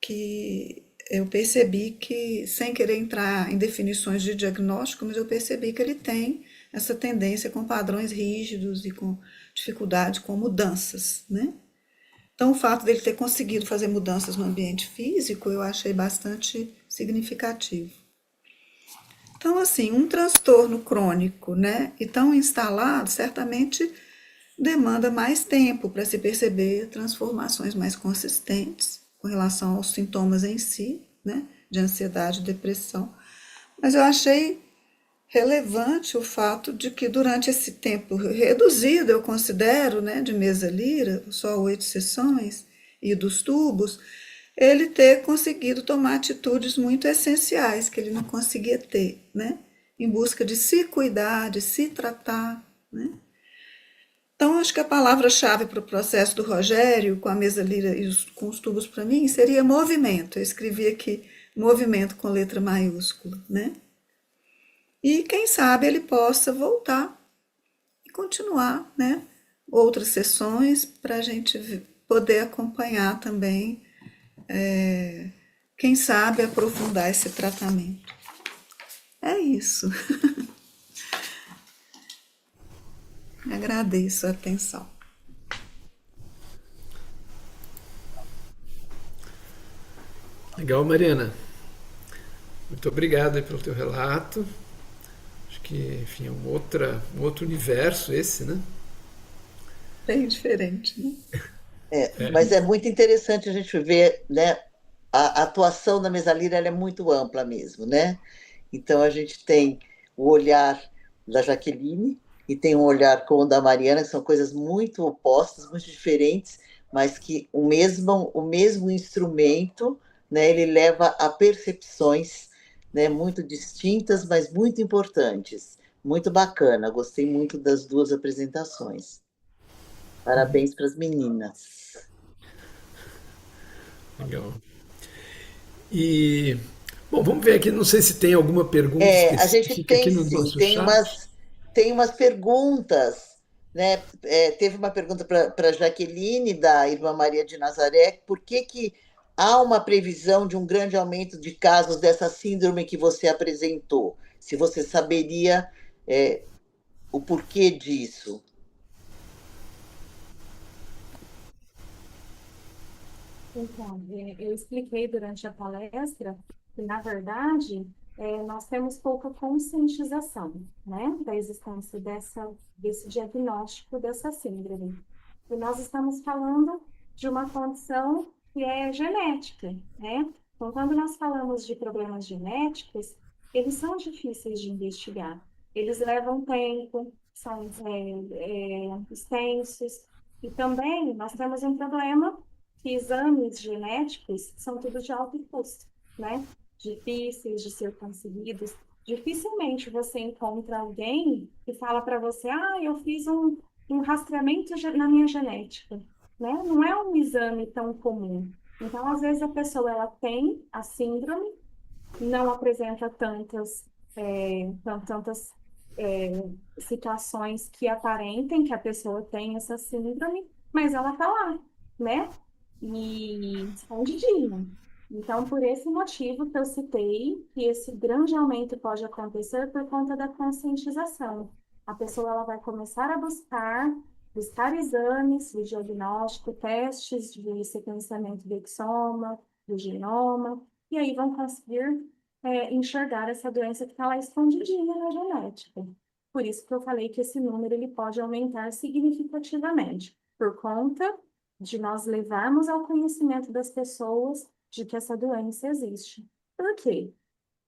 que eu percebi que, sem querer entrar em definições de diagnóstico, mas eu percebi que ele tem essa tendência com padrões rígidos e com dificuldade com mudanças, né? Então, o fato dele ter conseguido fazer mudanças no ambiente físico, eu achei bastante significativo. Então, assim, um transtorno crônico, né, e tão instalado, certamente demanda mais tempo para se perceber transformações mais consistentes com relação aos sintomas em si, né, de ansiedade e depressão. Mas eu achei relevante o fato de que durante esse tempo reduzido, eu considero, né, de mesa-lira, só 8 sessões, e dos tubos, ele ter conseguido tomar atitudes muito essenciais que ele não conseguia ter, né, em busca de se cuidar, de se tratar, né. Então, acho que a palavra-chave para o processo do Rogério, com a mesa-lira e com os tubos para mim, seria movimento. Eu escrevi aqui movimento com letra maiúscula, né? E quem sabe ele possa voltar e continuar, né? Outras sessões para a gente poder acompanhar também, quem sabe aprofundar esse tratamento. É isso. Agradeço a atenção. Legal, Mariana. Muito obrigado aí pelo teu relato. Acho que, enfim, é um outro universo esse, né? Bem diferente, né? Mas é muito interessante a gente ver, né, a atuação da Mesalira, ela é muito ampla mesmo, né? Então a gente tem o olhar da Jaqueline e tem um olhar como o da Mariana, que são coisas muito opostas, muito diferentes, mas que o mesmo instrumento, né, ele leva a percepções, né, muito distintas, mas muito importantes. Muito bacana, gostei muito das 2 apresentações. Parabéns para as meninas. Legal. E, bom, vamos ver aqui, não sei se tem alguma pergunta A gente específica aqui tem no sim, nosso chat. tem umas perguntas, né? Teve uma pergunta para Jaqueline, da irmã Maria de Nazaré, por que há uma previsão de um grande aumento de casos dessa síndrome que você apresentou? Se você saberia o porquê disso. Então, eu expliquei durante a palestra que, na verdade, nós temos pouca conscientização, né, da existência desse diagnóstico dessa síndrome. E nós estamos falando de uma condição que é genética, né? Então, quando nós falamos de problemas genéticos, eles são difíceis de investigar. Eles levam tempo, são extensos. E também nós temos um problema que exames genéticos são tudo de alto custo, né? Difíceis de ser conseguidos. Dificilmente você encontra alguém que fala para você, eu fiz um rastreamento na minha genética, né? Não é um exame tão comum. Então, às vezes a pessoa ela tem a síndrome, não apresenta tantas situações que aparentem que a pessoa tem essa síndrome, mas ela está lá, né? E escondidinha. Então, por esse motivo que eu citei, que esse grande aumento pode acontecer por conta da conscientização. A pessoa ela vai começar a buscar exames de diagnóstico, testes de sequenciamento do exoma, do genoma, e aí vão conseguir enxergar essa doença que está lá escondidinha na genética. Por isso que eu falei que esse número ele pode aumentar significativamente, por conta de nós levarmos ao conhecimento das pessoas de que essa doença existe. Por quê?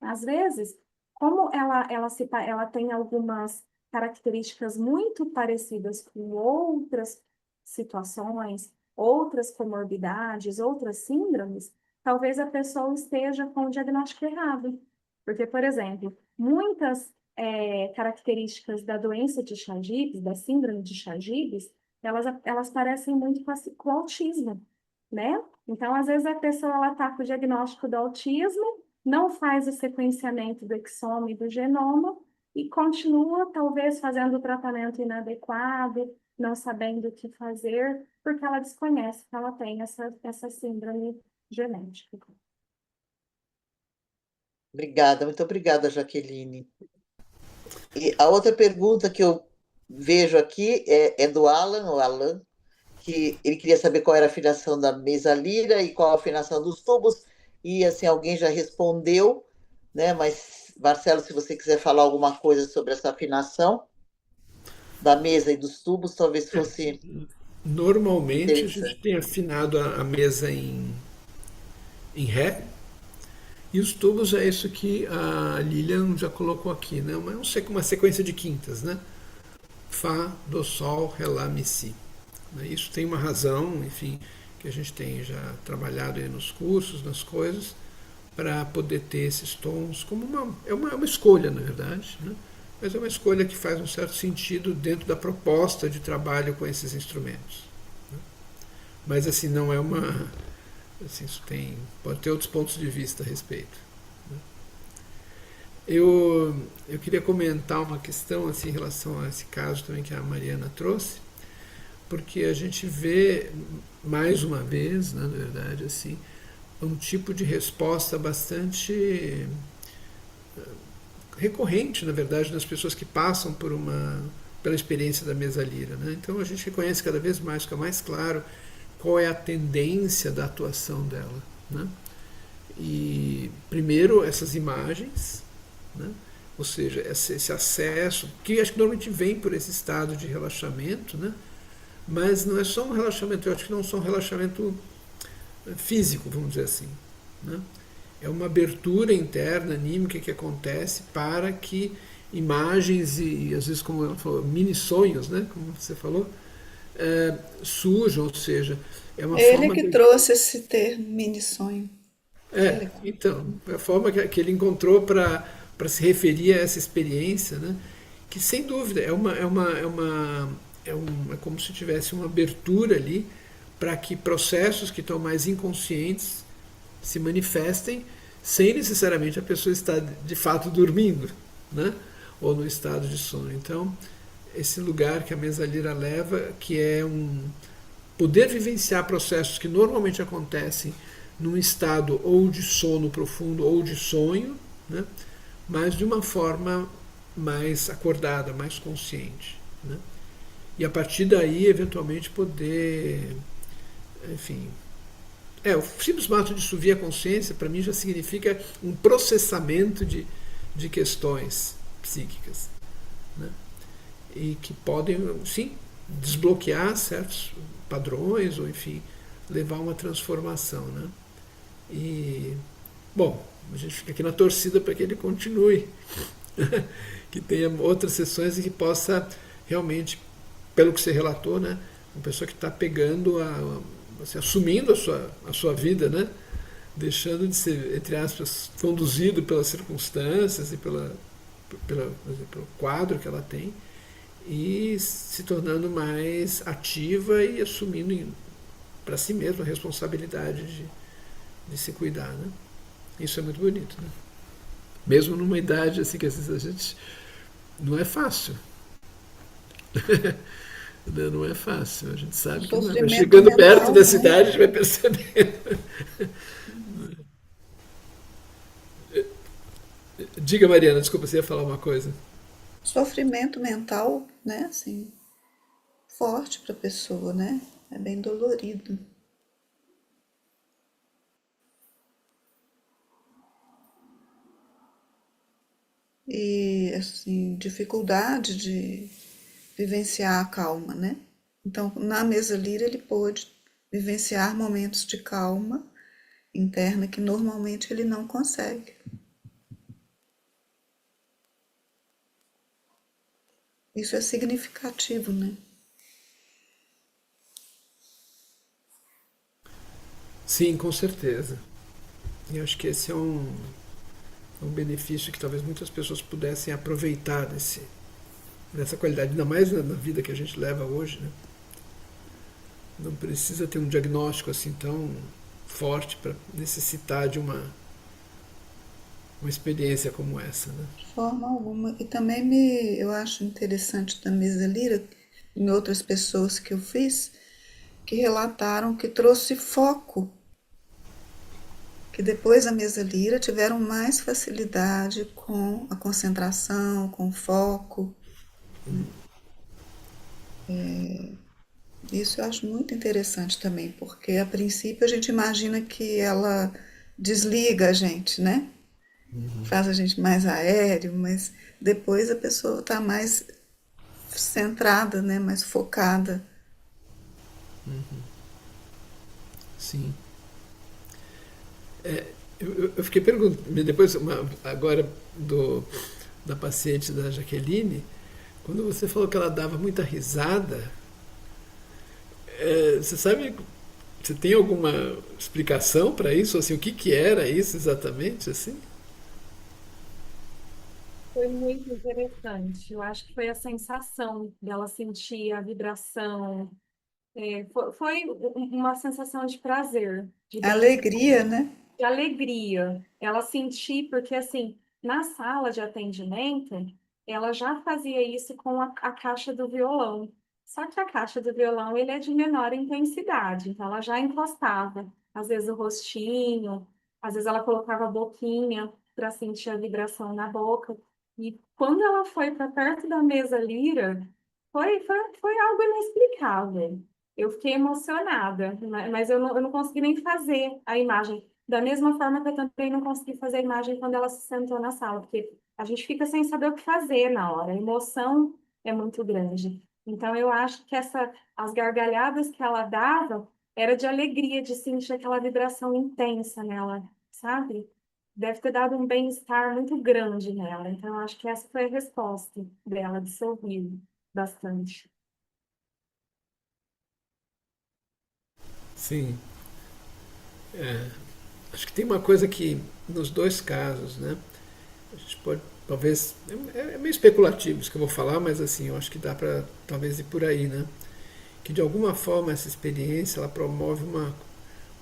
Às vezes, como ela tem algumas características muito parecidas com outras situações, outras comorbidades, outras síndromes, talvez a pessoa esteja com o diagnóstico errado. Porque, por exemplo, muitas características da doença de Chagas, da síndrome de Chagas, elas parecem muito com o autismo, né? Então, às vezes, a pessoa ela está com o diagnóstico do autismo, não faz o sequenciamento do exoma e do genoma e continua, talvez, fazendo o tratamento inadequado, não sabendo o que fazer, porque ela desconhece que ela tem essa síndrome genética. Obrigada, muito obrigada, Jaqueline. E a outra pergunta que eu vejo aqui é do Alan, o Alan, que ele queria saber qual era a afinação da mesalira e qual a afinação dos tubos, e assim, alguém já respondeu, né? Mas, Marcelo, se você quiser falar alguma coisa sobre essa afinação da mesa e dos tubos, talvez fosse Normalmente a gente interessante. tem afinado a mesa em Ré, e os tubos é isso que a Lilian já colocou aqui, né? Uma sequência de quintas, né? Fá, Dó, Sol, Ré, Lá, Mi, Si. Isso tem uma razão, enfim, que a gente tem já trabalhado aí nos cursos, nas coisas, para poder ter esses tons como uma escolha, na verdade, né? Mas é uma escolha que faz um certo sentido dentro da proposta de trabalho com esses instrumentos. Né? Mas assim, não é uma. Assim, pode ter outros pontos de vista a respeito. Né? Eu queria comentar uma questão assim, em relação a esse caso também que a Mariana trouxe, porque a gente vê mais uma vez, né, na verdade, assim, um tipo de resposta bastante recorrente, na verdade, nas pessoas que passam pela experiência da mesalira. Né? Então a gente reconhece cada vez mais, fica mais claro qual é a tendência da atuação dela. Né? E primeiro essas imagens, né? Ou seja, esse acesso, que acho que normalmente vem por esse estado de relaxamento, né? Mas não é só um relaxamento, eu acho que não é só um relaxamento físico, vamos dizer assim. Né? É uma abertura interna, anímica, que acontece para que imagens e às vezes, como ela falou, mini sonhos, né? Como você falou, surjam, ou seja, é uma Ele forma que de. trouxe esse termo mini sonho. Que legal. Então, é a forma que ele encontrou para se referir a essa experiência, né? Que sem dúvida é como se tivesse uma abertura ali para que processos que estão mais inconscientes se manifestem sem necessariamente a pessoa estar de fato dormindo, né? Ou no estado de sono. Então, esse lugar que a mesalira leva, que é poder vivenciar processos que normalmente acontecem num estado ou de sono profundo ou de sonho, né? Mas de uma forma mais acordada, mais consciente. Né? E a partir daí, eventualmente, poder, enfim. O simples fato de subir a consciência, para mim, já significa um processamento de questões psíquicas. Né? E que podem, sim, desbloquear certos padrões, ou, enfim, levar a uma transformação. Né? E, bom, a gente fica aqui na torcida para que ele continue, que tenha outras sessões e que possa realmente, pelo que você relatou, né, uma pessoa que está pegando, assim, assumindo a sua vida, né, deixando de ser, entre aspas, conduzido pelas circunstâncias e pelo quadro que ela tem, e se tornando mais ativa e assumindo para si mesma a responsabilidade de se cuidar. Né? Isso é muito bonito. Né? Mesmo numa idade assim que às vezes a gente não é fácil. Não é fácil, a gente O sabe que não é. Mas sofrimento chegando perto mental, da né? cidade, a gente vai percebendo. Diga, Mariana, desculpa, você ia falar uma coisa. Sofrimento mental, né? Assim, forte para a pessoa, né? É bem dolorido. E, assim, dificuldade de vivenciar a calma, né? Então, na mesa lira, ele pôde vivenciar momentos de calma interna que normalmente ele não consegue. Isso é significativo, né? Sim, com certeza. E eu acho que esse é um benefício que talvez muitas pessoas pudessem aproveitar dessa qualidade, ainda mais na vida que a gente leva hoje, né? Não precisa ter um diagnóstico assim tão forte para necessitar de uma experiência como essa, né? De forma alguma. E também eu acho interessante da mesa lira, em outras pessoas que eu fiz, que relataram que trouxe foco, que depois da mesa lira tiveram mais facilidade com a concentração, com o foco. Isso eu acho muito interessante também, porque a princípio a gente imagina que ela desliga a gente, né? Faz a gente mais aéreo, mas depois a pessoa está mais centrada, né? Mais focada. Sim. Eu fiquei perguntando, depois, agora, da paciente da Jaqueline, quando você falou que ela dava muita risada, você sabe, você tem alguma explicação para isso? Assim, o que, que era isso exatamente? Assim? Foi muito interessante. Eu acho que foi a sensação dela sentir a vibração. Foi uma sensação de prazer, de bem-estar, Alegria, né? de alegria. Ela sentir, porque assim, na sala de atendimento, ela já fazia isso com a caixa do violão. Só que a caixa do violão, ele é de menor intensidade, então ela já encostava, às vezes o rostinho, às vezes ela colocava a boquinha para sentir a vibração na boca. E quando ela foi para perto da mesa lira, foi algo inexplicável. Eu fiquei emocionada, mas eu não consegui nem fazer a imagem. Da mesma forma que eu também não consegui fazer a imagem quando ela se sentou na sala, porque a gente fica sem saber o que fazer na hora. A emoção é muito grande. Então, eu acho que as gargalhadas que ela dava era de alegria, de sentir aquela vibração intensa nela, sabe? Deve ter dado um bem-estar muito grande nela. Então, eu acho que essa foi a resposta dela, de sorrir bastante. Sim. Acho que tem uma coisa que, nos dois casos, né? A gente pode, talvez, é meio especulativo isso que eu vou falar, mas assim, eu acho que dá para talvez ir por aí, né? Que de alguma forma essa experiência ela promove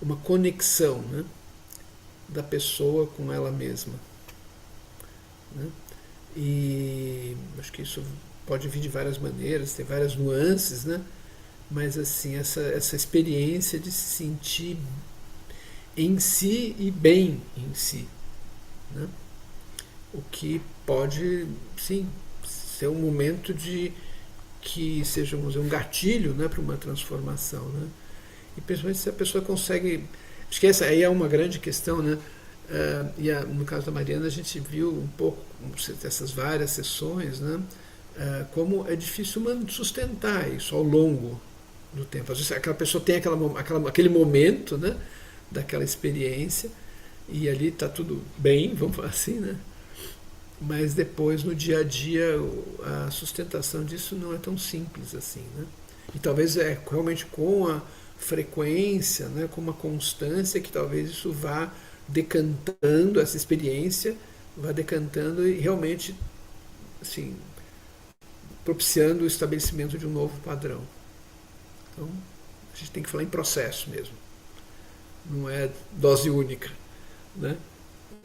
uma conexão, né? Da pessoa com ela mesma, né? E acho que isso pode vir de várias maneiras, tem várias nuances, né? Mas assim, essa experiência de se sentir em si e bem em si, né? O que pode, sim, ser um momento de que seja, vamos dizer, um gatilho, né, para uma transformação, né? E principalmente se a pessoa consegue, acho que essa aí é uma grande questão, né? No caso da Mariana a gente viu um pouco essas várias sessões, né? Como é difícil sustentar isso ao longo do tempo. Às vezes aquela pessoa tem aquele momento, né, daquela experiência e ali está tudo bem, vamos falar assim, né? Mas depois no dia a dia a sustentação disso não é tão simples assim, né? E talvez realmente com a frequência, né, com uma constância que talvez isso vá decantando essa experiência, vá decantando e realmente assim propiciando o estabelecimento de um novo padrão. Então a gente tem que falar em processo mesmo, não é dose única, né?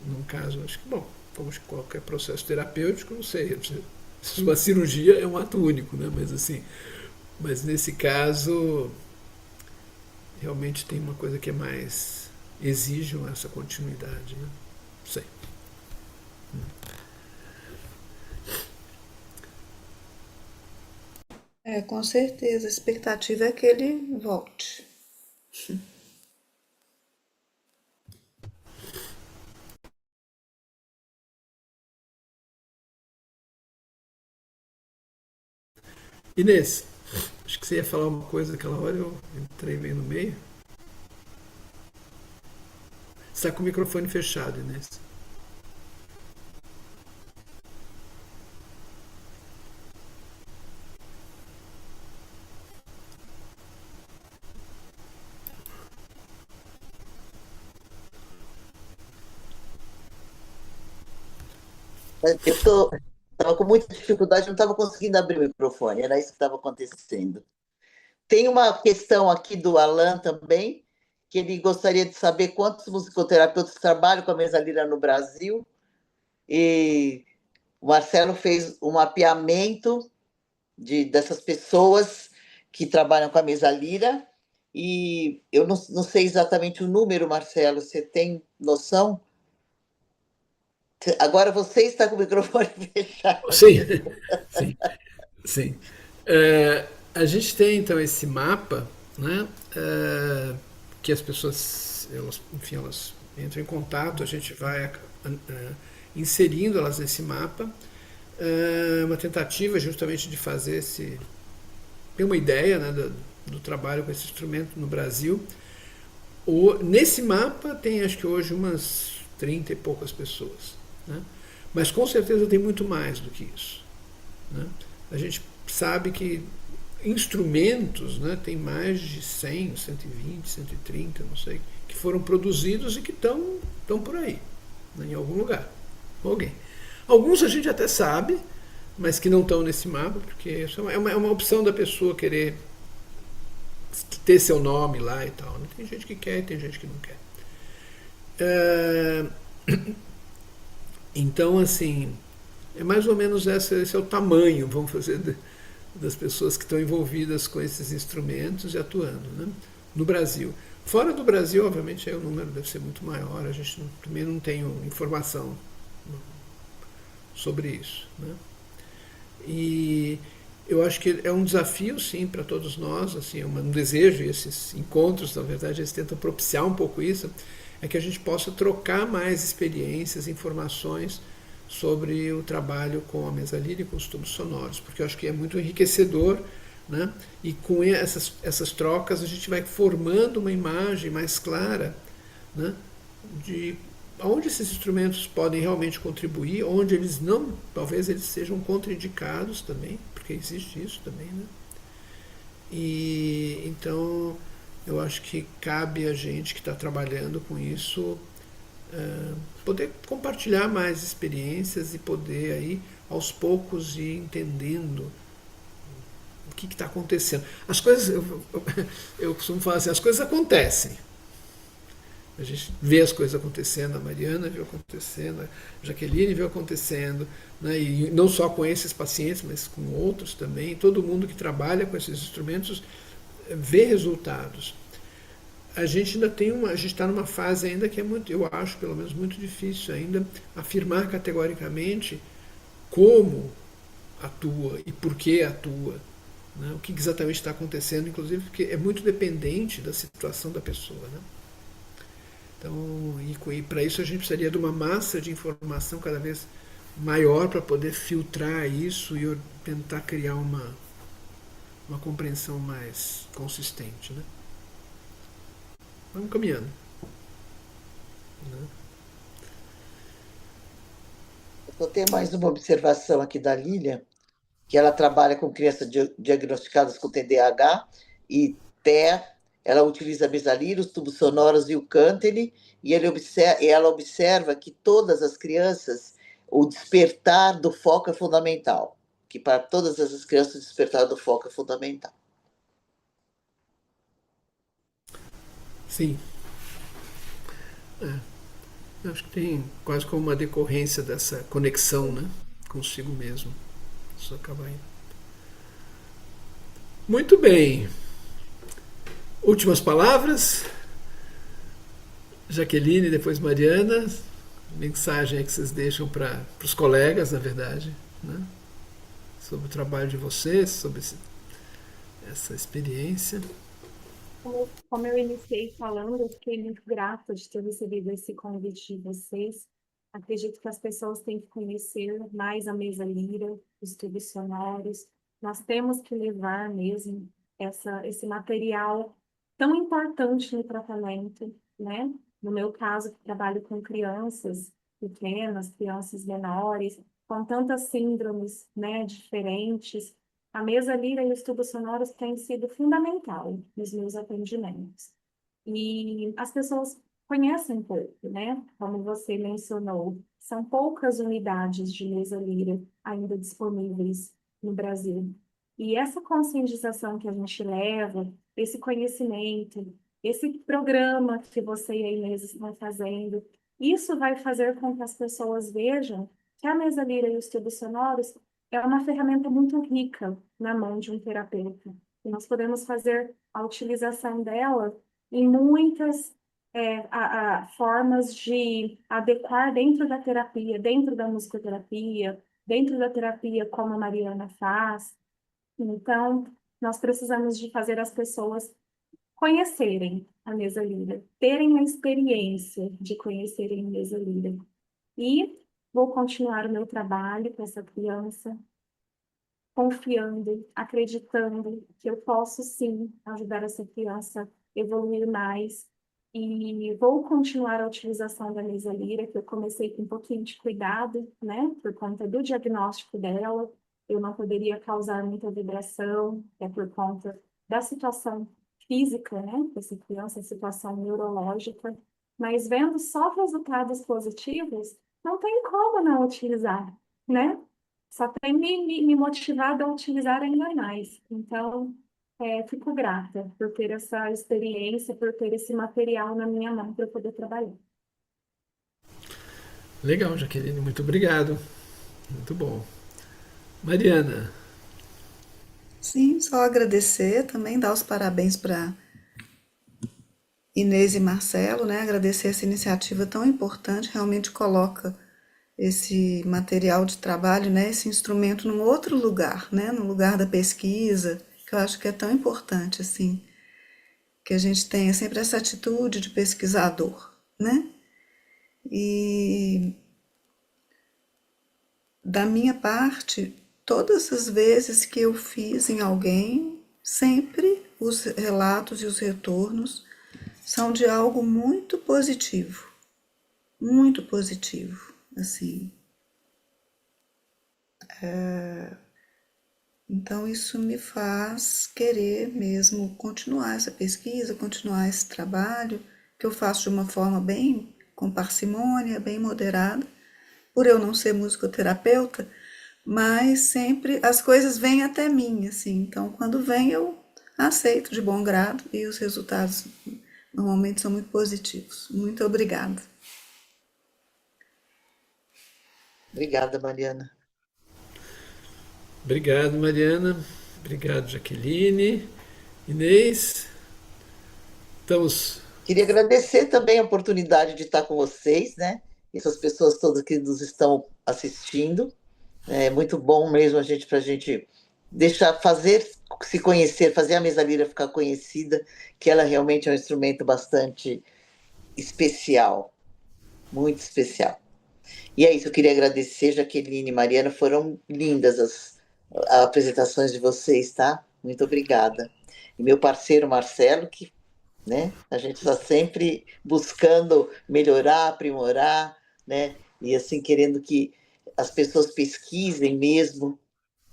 Num caso, acho que bom. como qualquer processo terapêutico, não sei. Uma cirurgia é um ato único, né? Mas assim, mas nesse caso realmente tem uma coisa que é mais exige essa continuidade, né? Não sei. Com certeza, a expectativa é que ele volte. Inês, acho que você ia falar uma coisa naquela hora, eu entrei bem no meio. Você está com o microfone fechado, Inês. Eu estava com muita dificuldade, não estava conseguindo abrir o microfone, era isso que estava acontecendo. Tem uma questão aqui do Alan também, que ele gostaria de saber quantos musicoterapeutas trabalham com a mesa lira no Brasil, e o Marcelo fez um mapeamento dessas pessoas que trabalham com a mesa lira, e eu não sei exatamente o número, Marcelo, você tem noção? Agora você está com o microfone fechado. Sim, sim, sim. A gente tem então esse mapa, né? Que as pessoas, elas, enfim, elas entram em contato, a gente vai inserindo elas nesse mapa. Uma tentativa justamente de fazer ter uma ideia, né, do trabalho com esse instrumento no Brasil. Nesse mapa tem acho que hoje umas 30 e poucas pessoas, né? Mas com certeza tem muito mais do que isso, né? A gente sabe que instrumentos, né, tem mais de 100, 120, 130, não sei, que foram produzidos e que estão por aí, né, em algum lugar, com alguém. Alguns a gente até sabe, mas que não estão nesse mapa, porque isso é uma opção da pessoa querer ter seu nome lá e tal, né? Tem gente que quer e tem gente que não quer. Então, assim, é mais ou menos esse é o tamanho, vamos fazer, das pessoas que estão envolvidas com esses instrumentos e atuando, né, no Brasil. Fora do Brasil, obviamente, aí o número deve ser muito maior, a gente também não tem informação sobre isso, né? E eu acho que é um desafio, sim, para todos nós, assim, um desejo, e esses encontros, na verdade, eles tentam propiciar um pouco isso, é que a gente possa trocar mais experiências, informações sobre o trabalho com a mesa lira e com os tubos sonoros, porque eu acho que é muito enriquecedor, né? E com essas trocas a gente vai formando uma imagem mais clara, né, de onde esses instrumentos podem realmente contribuir, onde eles não, talvez eles sejam contraindicados também, porque existe isso também, né? E então eu acho que cabe a gente que está trabalhando com isso poder compartilhar mais experiências e poder aí aos poucos ir entendendo o que está acontecendo. As coisas, eu costumo falar assim, as coisas acontecem. A gente vê as coisas acontecendo, a Mariana viu acontecendo, a Jaqueline viu acontecendo, né? E não só com esses pacientes, mas com outros também. Todo mundo que trabalha com esses instrumentos vê resultados. A gente ainda a gente está numa fase ainda que é muito, eu acho pelo menos muito difícil ainda afirmar categoricamente como atua e por que atua, né? O que exatamente está acontecendo, inclusive porque é muito dependente da situação da pessoa, né? Então, e para isso a gente precisaria de uma massa de informação cada vez maior para poder filtrar isso e tentar criar uma compreensão mais consistente, né? Vamos caminhando, né? Eu tenho mais uma observação aqui da Lília, que ela trabalha com crianças diagnosticadas com TDAH e TEA. Ela utiliza a mesa lira, os tubos sonoros e o cântaro, e ela observa que todas as crianças, o despertar do foco é fundamental, que para todas as crianças o despertar do foco é fundamental. Sim. Eu acho que tem quase como uma decorrência dessa conexão, né, consigo mesmo. Isso acaba indo. Muito bem. Últimas palavras? Jaqueline, depois Mariana. Mensagem aí que vocês deixam para os colegas, na verdade, né? Sobre o trabalho de vocês, sobre essa experiência. Como eu iniciei falando, eu fiquei muito grata de ter recebido esse convite de vocês. Acredito que as pessoas têm que conhecer mais a mesa lira, os estudos sonoros. Nós temos que levar mesmo esse material tão importante no tratamento, né? No meu caso, que trabalho com crianças pequenas, crianças menores, com tantas síndromes, né, diferentes. A mesa lira e os tubos sonoros têm sido fundamental nos meus atendimentos. E as pessoas conhecem pouco, né? Como você mencionou, são poucas unidades de mesa lira ainda disponíveis no Brasil. E essa conscientização que a gente leva, esse conhecimento, esse programa que você e a Inês estão fazendo, isso vai fazer com que as pessoas vejam que a mesa lira e os tubos sonoros é uma ferramenta muito rica na mão de um terapeuta. E nós podemos fazer a utilização dela em muitas formas de adequar dentro da terapia, dentro da musicoterapia, dentro da terapia como a Mariana faz. Então, nós precisamos de fazer as pessoas conhecerem a mesa lira, terem a experiência de conhecerem a mesa lira. E vou continuar o meu trabalho com essa criança, confiando, acreditando que eu posso sim ajudar essa criança a evoluir mais. E vou continuar a utilização da mesa lira, que eu comecei com um pouquinho de cuidado, né, por conta do diagnóstico dela. Eu não poderia causar muita vibração, é por conta da situação física, né, dessa criança, a situação neurológica. Mas vendo só resultados positivos, não tem como não utilizar, né? Só tem me motivado a utilizar ainda mais. Então, fico grata por ter essa experiência, por ter esse material na minha mão para eu poder trabalhar. Legal, Jaqueline, muito obrigado. Muito bom. Mariana. Sim, só agradecer também, dar os parabéns para Inês e Marcelo, né? Agradecer essa iniciativa tão importante, realmente coloca esse material de trabalho, né? Esse instrumento num outro lugar, né? No lugar da pesquisa, que eu acho que é tão importante, assim, que a gente tenha sempre essa atitude de pesquisador, né? E da minha parte, todas as vezes que eu fiz em alguém, sempre os relatos e os retornos são de algo muito positivo, assim. Então isso me faz querer mesmo continuar essa pesquisa, continuar esse trabalho, que eu faço de uma forma bem com parcimônia, bem moderada, por eu não ser musicoterapeuta, mas sempre as coisas vêm até mim, assim. Então, quando vem, eu aceito de bom grado e os resultados normalmente são muito positivos. Muito obrigada. Obrigada, Mariana. Obrigado, Mariana. Obrigado, Jaqueline. Inês. Estamos. Queria agradecer também a oportunidade de estar com vocês, né? Essas pessoas todas que nos estão assistindo. É muito bom mesmo para a gente deixar se conhecer, fazer a mesa lira ficar conhecida, que ela realmente é um instrumento bastante especial, muito especial. E é isso, eu queria agradecer, Jaqueline e Mariana, foram lindas as apresentações de vocês, tá? Muito obrigada. E meu parceiro Marcelo, que, né, a gente está sempre buscando melhorar, aprimorar, né? E assim, querendo que as pessoas pesquisem mesmo,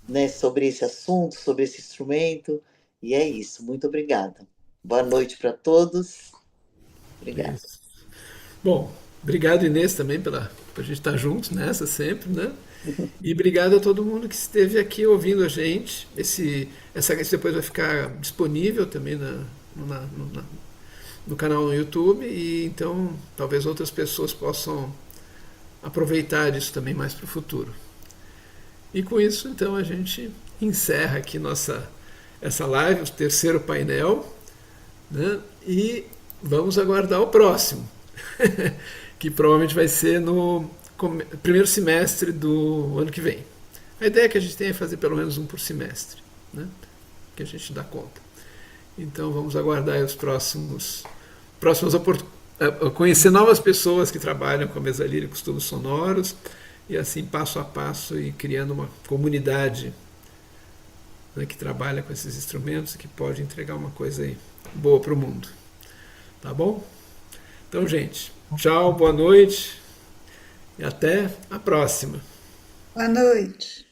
né, sobre esse assunto, sobre esse instrumento. E é isso, muito obrigada. Boa noite para todos. Obrigada. Isso. Bom, obrigado, Inês, também por a gente estar juntos nessa sempre, né? E obrigado a todo mundo que esteve aqui ouvindo a gente. Esse depois vai ficar disponível também no canal no YouTube, e então talvez outras pessoas possam aproveitar isso também mais para o futuro. E com isso, então, a gente encerra aqui essa live, o terceiro painel, né? E vamos aguardar o próximo, que provavelmente vai ser no primeiro semestre do ano que vem. A ideia é que a gente tenha é fazer pelo menos um por semestre, né? Que a gente dá conta. Então vamos aguardar os próximas conhecer novas pessoas que trabalham com a mesa lírica e com os tubos sonoros, e assim passo a passo e criando uma comunidade, né, que trabalha com esses instrumentos e que pode entregar uma coisa aí boa para o mundo. Tá bom? Então, gente, tchau, boa noite e até a próxima. Boa noite.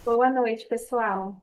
Boa noite, pessoal.